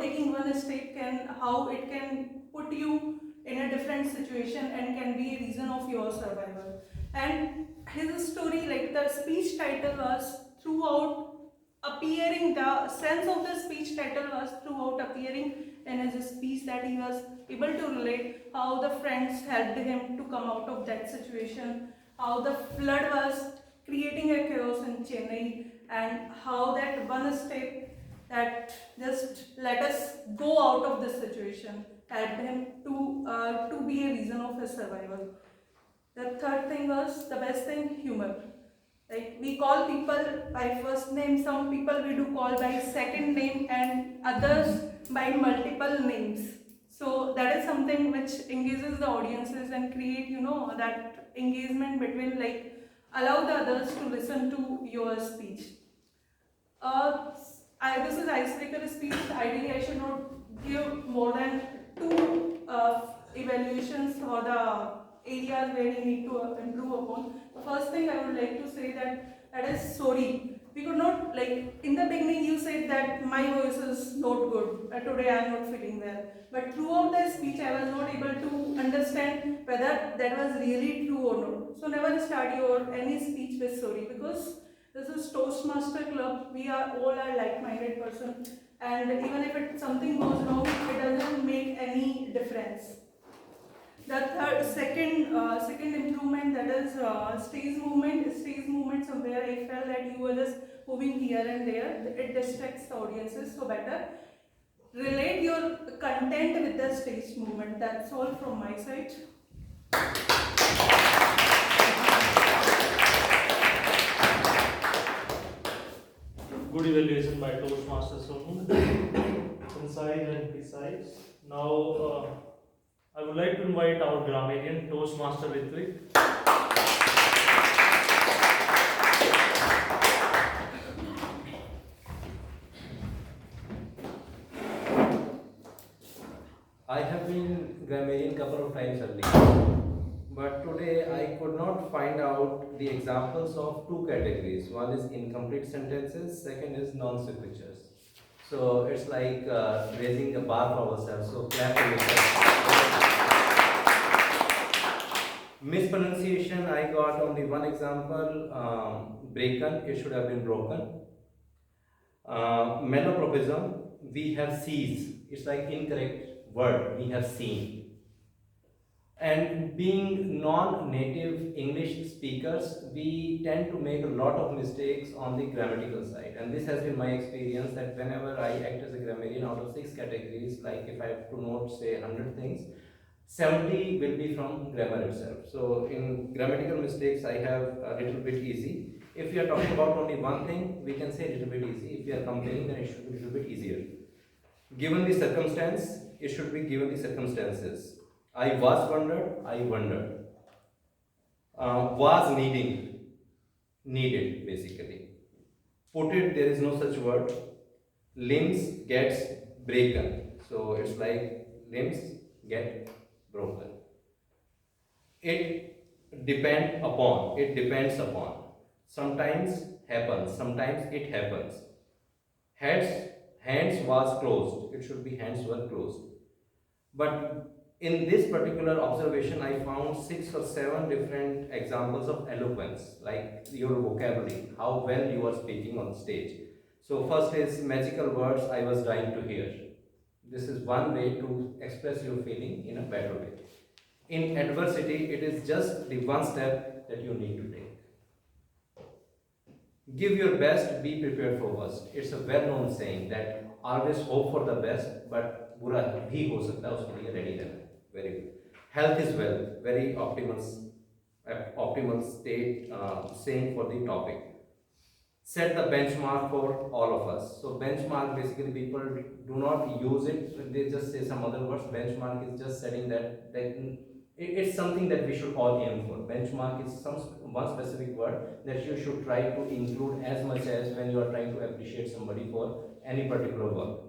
taking one step how it can put you in a different situation and can be a reason of your survival. And his story, like the speech title was throughout appearing, the sense of the speech title was throughout appearing in his speech, that he was able to relate how the friends helped him to come out of that situation, how the flood was creating a chaos in Chennai, and how that one step that just let us go out of this situation, help him to be a reason of his survival. The third thing was the best thing, humor. Like we call people by first name, some people we do call by second name, and others by multiple names. So that is something which engages the audiences and create, that engagement between, like, allow the others to listen to your speech. This is icebreaker speech. Ideally, I should not give more than two evaluations for the areas where you need to improve upon. The first thing I would like to say that is sorry. We could not, like, in the beginning you said that my voice is not good. Today I am not feeling well. But throughout the speech I was not able to understand whether that was really true or not. So never start your any speech with sorry, because this is Toastmaster Club. We are all a like-minded person, and even if something goes wrong, it doesn't make any difference. The second improvement, that is stage movement. Stage movement, somewhere I felt that you were just moving here and there. It distracts the audiences. So better relate your content with the stage movement. That's all from my side. Good evaluation by Toastmasters from concise and precise. Now, I would like to invite our grammarian, Toastmaster Ritvik. I have been grammarian couple of times earlier, but today I could not find out the examples of two categories. One is incomplete sentences, second is non-sequiturs. So it's like raising the bar for ourselves. So clap for yourself. Mispronunciation, I got only one example. Breaken, it should have been broken. Malapropism, we have seized. It's like incorrect word, we have seen. And being non-native English speakers, we tend to make a lot of mistakes on the grammatical side. And this has been my experience, that whenever I act as a grammarian, out of 6 categories, like if I have to note, say, 100 things, 70 will be from grammar itself. So in grammatical mistakes, I have a little bit easy. If we are talking about only one thing, we can say a little bit easy. If we are comparing, then it should be a little bit easier. Given the circumstance, it should be given the circumstances. I was wondered, I wondered. Was needing, needed basically. Put it, there is no such word. Limbs gets broken. So it's like limbs get broken. It depends upon. Sometimes happens, sometimes it happens. Hands was closed. It should be hands were closed. But in this particular observation, I found 6 or 7 different examples of eloquence, like your vocabulary, how well you are speaking on stage. So first is magical words I was dying to hear. This is one way to express your feeling in a better way. In adversity, it is just the one step that you need to take. Give your best, be prepared for worst. It's a well-known saying that always hope for the best, but बुरा भी हो सकता है, उसके लिए ready रहना. Very good. Health is wealth. Very optimal state, saying for the topic. Set the benchmark for all of us. So benchmark, basically people do not use it, they just say some other words. Benchmark is just setting that it's something that we should all aim for. Benchmark is one specific word that you should try to include as much as when you are trying to appreciate somebody for any particular work.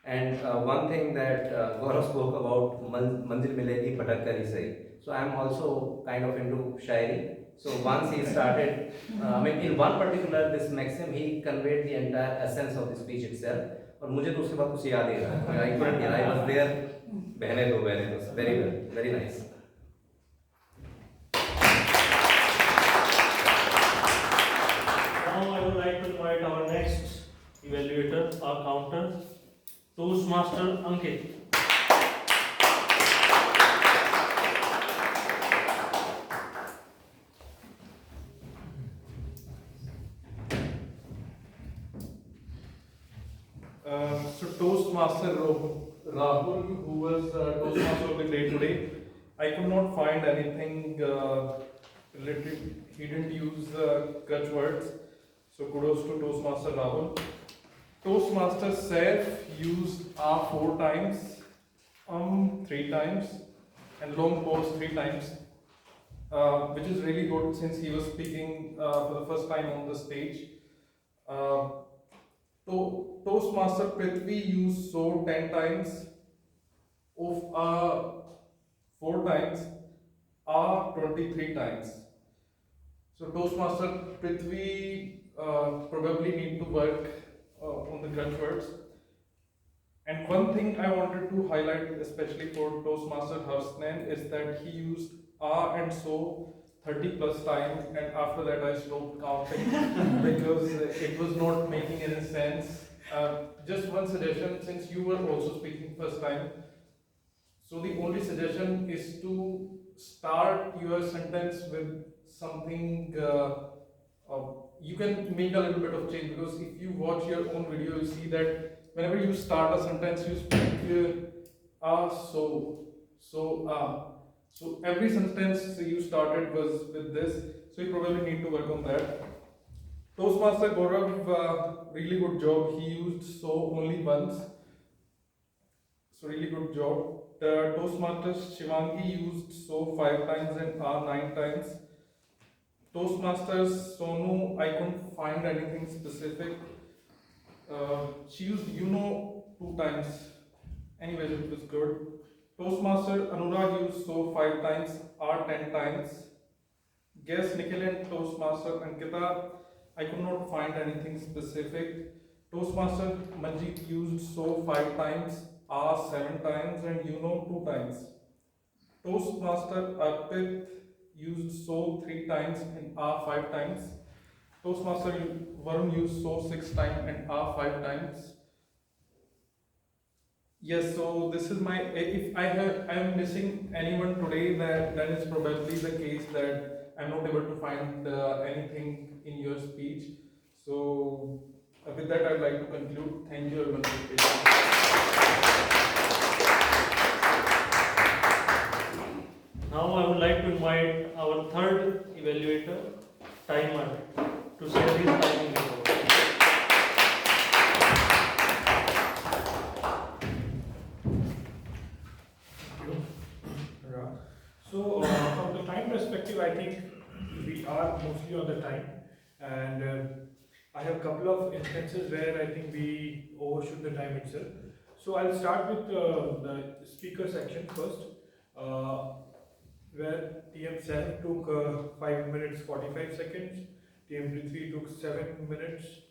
And one thing that Gaurav spoke about, Manzil Milegi Bhatak Kar Hi Sahi. So I am also kind of into shairi. So once he started, in one particular this maxim, he conveyed the entire essence of the speech itself. और मुझे तो उसके बाद कुछ याद नहीं रहा. I couldn't hear. I was there. बहने दो. Very well, very nice. Now I would like to invite our next evaluator, our counter, Toastmaster Ankit. Rahul, who was Toastmaster of the day today. I could not find anything related. He didn't use clutch words. So kudos to Toastmaster Rahul. Toastmaster Saif used R 4 times, 3 times, and long pause 3 times, which is really good since he was speaking for the first time on the stage. Toastmaster Prithvi used so 10 times, of 4 times, 23 times. So Toastmaster Prithvi probably need to work on the clutch words. And one thing I wanted to highlight, especially for Toastmaster Harsnan, is that he used and so 30 plus times, and after that I stopped counting because it was not making any sense. Just one suggestion, since you were also speaking first time, so the only suggestion is to start your sentence with something. You can make a little bit of change, because if you watch your own video, you see that whenever you start a sentence, you speak so every sentence you started was with this. So you probably need to work on that. Toastmaster Gaurav, really good job. He used so only once. So really good job. The Toastmasters Shivangi used so 5 times and 9 times. Toastmasters Sonu, I couldn't find anything specific. She used 2 times. Anyways, it was good. Toastmaster Anurag used so 5 times, 10 times. Guess Nikhil and Toastmaster Ankita, I could not find anything specific. Toastmaster Manjeet used so 5 times, 7 times, and 2 times. Toastmaster Arpit used so 3 times and 5 times. Toastmaster Varun used so 6 times and 5 times. Yes, so this is my. If I am missing anyone today, that is probably the case that I'm not able to find anything in your speech. So with that, I'd like to conclude. Thank you everyone for listening. Now I would like to invite our third evaluator, timer, to share his timing report. So, from the time perspective, I think we are mostly on the time, and I have a couple of instances where I think we overshoot the time itself. So, I'll start with the speaker section first, where TM7 took 5 minutes 45 seconds, TM3 took 7 minutes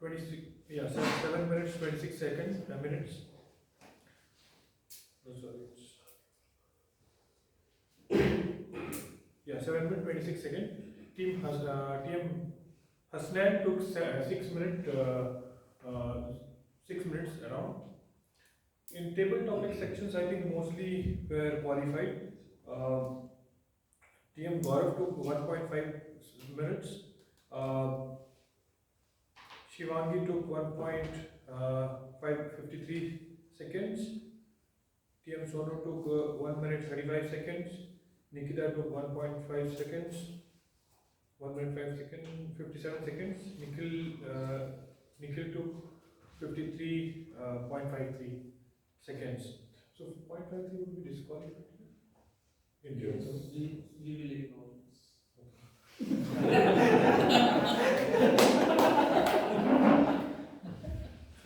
7 minutes 26 seconds, minutes. Oh, sorry. 7 minutes 26 seconds. TM Hasnan took 6 minutes, 6 minutes around. In table topic sections, I think mostly were qualified. TM Gaurav took 1.5 minutes. Shivangi took 1.553 seconds. TM Sonu took 1 minute 35 seconds. Nikita took 1.5 seconds. 1 minute 5 seconds, 57 seconds. Nikhil took 53.53 seconds. So 0.53 would be disqualified. In terms of We will ignore this.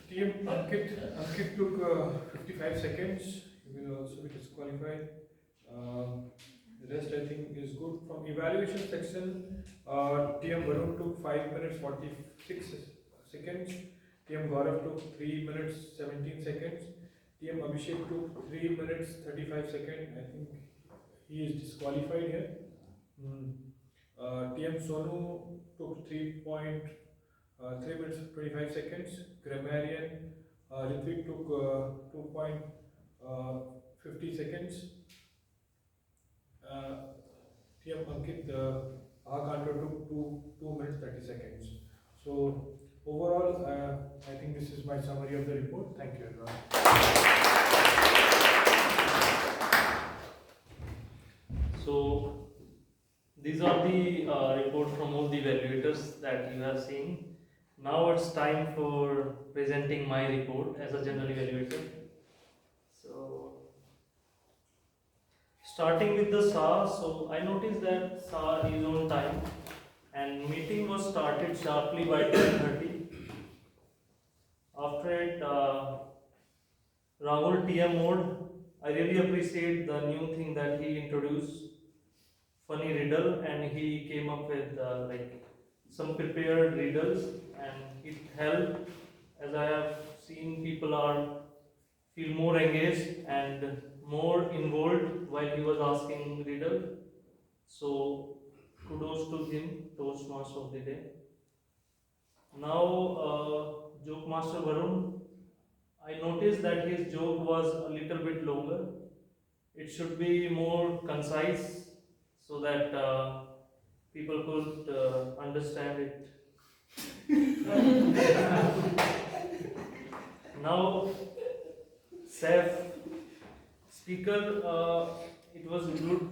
TM Ankit took 55 seconds. He will also be disqualified. The rest I think is good. From evaluation section, TM Varun took 5 minutes 46 seconds. TM Gaurav took 3 minutes 17 seconds. TM Abhishek took 3 minutes 35 seconds. I think he is disqualified here. TM Sonu took 3 minutes 25 seconds. Grammarian Ritvik took 2.50 seconds. TM Ankit Akanto took 2 minutes 30 seconds. So Overall, I think this is my summary of the report. Thank you, everyone. So these are the report from all the evaluators that you have seen. Now it's time for presenting my report as a general evaluator. So starting with the SAR, so I noticed that SAR is on time and meeting was started sharply by 10:30. After it, Rahul TM mode, I really appreciate the new thing that he introduced, funny riddle, and he came up with like some prepared riddles, and it helped as I have seen people are feel more engaged and more involved while he was asking riddle. So kudos to him, Toastmaster of the day. Now, Joke Master Varun, I noticed that his joke was a little bit longer. It should be more concise so that people could understand it. Now, Saif, speaker, it was good.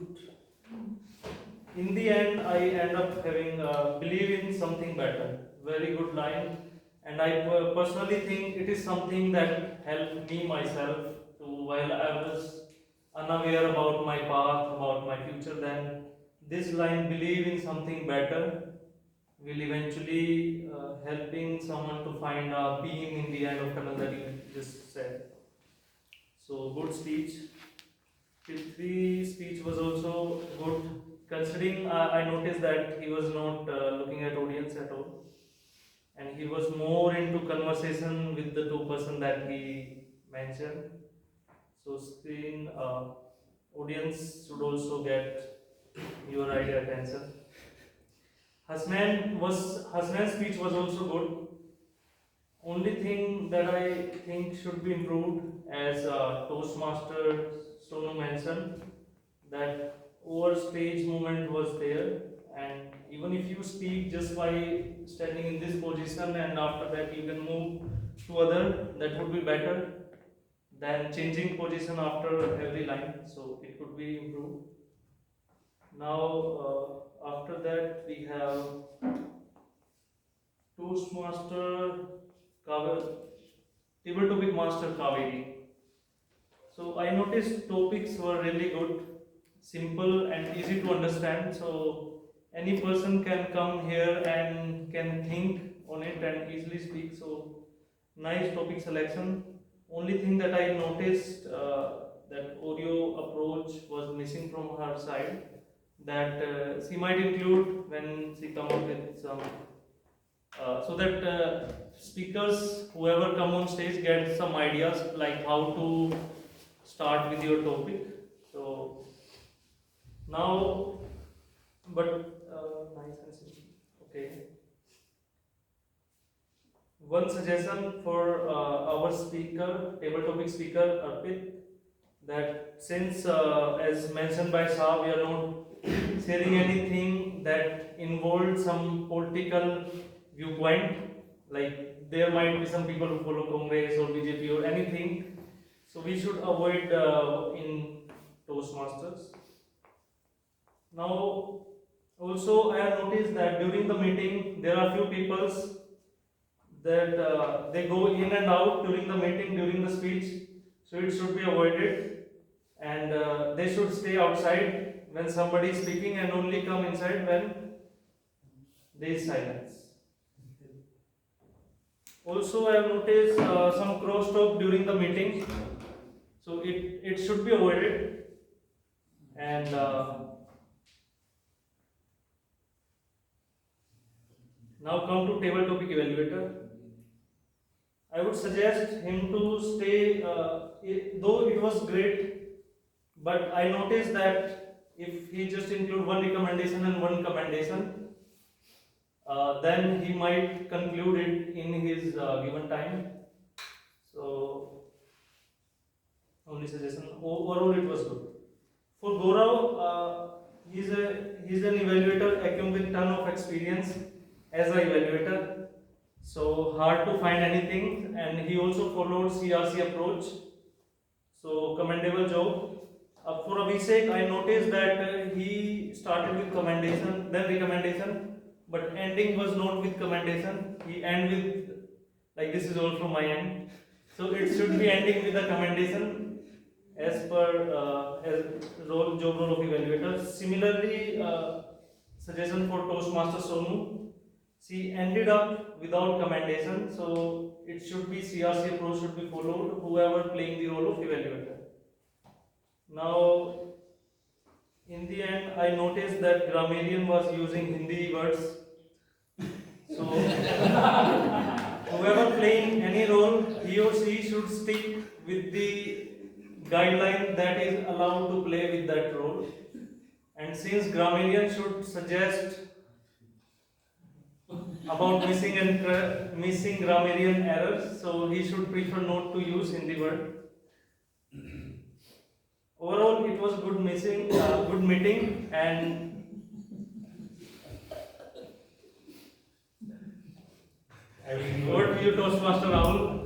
In the end, I end up having believe in something better. Very good line, and I personally think it is something that helped me myself to while I was unaware about my path, about my future. Then this line, believe in something better, will eventually helping someone to find a beam in the end of tunnel that you just said. So good speech. P3 speech was also good, considering I noticed that he was not looking at audience at all, and he was more into conversation with the two person that he mentioned. So screen audience should also get your idea attention. Hasnan's speech was also good. Only thing that I think should be improved, as Toastmaster Sonu mentioned, that over stage movement was there, and even if you speak just by standing in this position and after that you can move to other, that would be better than changing position after every line. So it could be improved. Now after that we have Toastmaster Table Topic Master Kaveri. So I noticed topics were really good, simple and easy to understand. So any person can come here and can think on it and easily speak. So nice topic selection. Only thing that I noticed that audio approach was missing from her side. That she might include when she come up with some so that speakers, whoever come on stage, get some ideas like how to start with your topic. So now, but nice and simple. Okay. One suggestion for our speaker, table topic speaker Arpit, that since as mentioned by Shah, we are not sharing anything that involves some political viewpoint, like there might be some people who follow Congress or BJP or anything, so we should avoid in Toastmasters. Now also I have noticed that during the meeting there are few peoples that they go in and out during the meeting, during the speech, so it should be avoided, and they should stay outside when somebody is speaking and only come inside when there is silence. Also, I have noticed some crosstalk during the meeting, so it should be avoided. And now come to table topic evaluator. I would suggest him to stay, though it was great, but I noticed that if he just include one recommendation and one commendation, then he might conclude it in his given time. So, only suggestion. Overall, it was good. For Gaurav, he's an evaluator, accumulated with ton of experience as an evaluator. so hard to find anything, and he also followed CRC approach. So commendable job. For Abhishek, I noticed that he started with commendation, then recommendation, but ending was not with commendation. He end with like this is all from my end. So it should be ending with a commendation as per job role of evaluator. Similarly, suggestion for Toastmasters Sonu. She ended up without commendation, so it should be CRC approach should be followed, whoever playing the role of evaluator. Now, in the end, I noticed that grammarian was using Hindi words. So, whoever playing any role, he or she should stick with the guideline that is allowed to play with that role. And since grammarian should suggest about missing grammarian errors, so he should prefer not to use Hindi word. Overall, it was good meeting, and over to you, Toastmaster Rahul.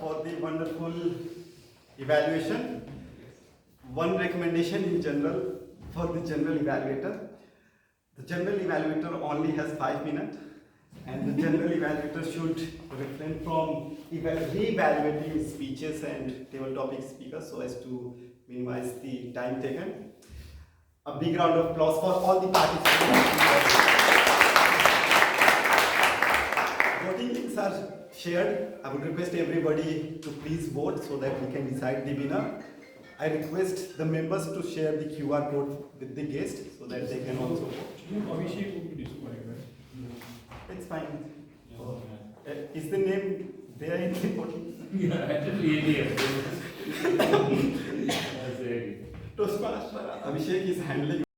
For the wonderful evaluation. One recommendation in general for the general evaluator. The general evaluator only has 5 minutes, and the general evaluator should refrain from re-evaluating speeches and table topic speakers so as to minimize the time taken. A big round of applause for all the participants. Voting links are shared. I would request everybody to please vote so that we can decide the winner. I request the members to share the QR code with the guest so that they can also vote. Abhishek would be disqualified, right? It's fine. Is the name there in the voting? Yeah, actually, Toastmaster Abhishek is handling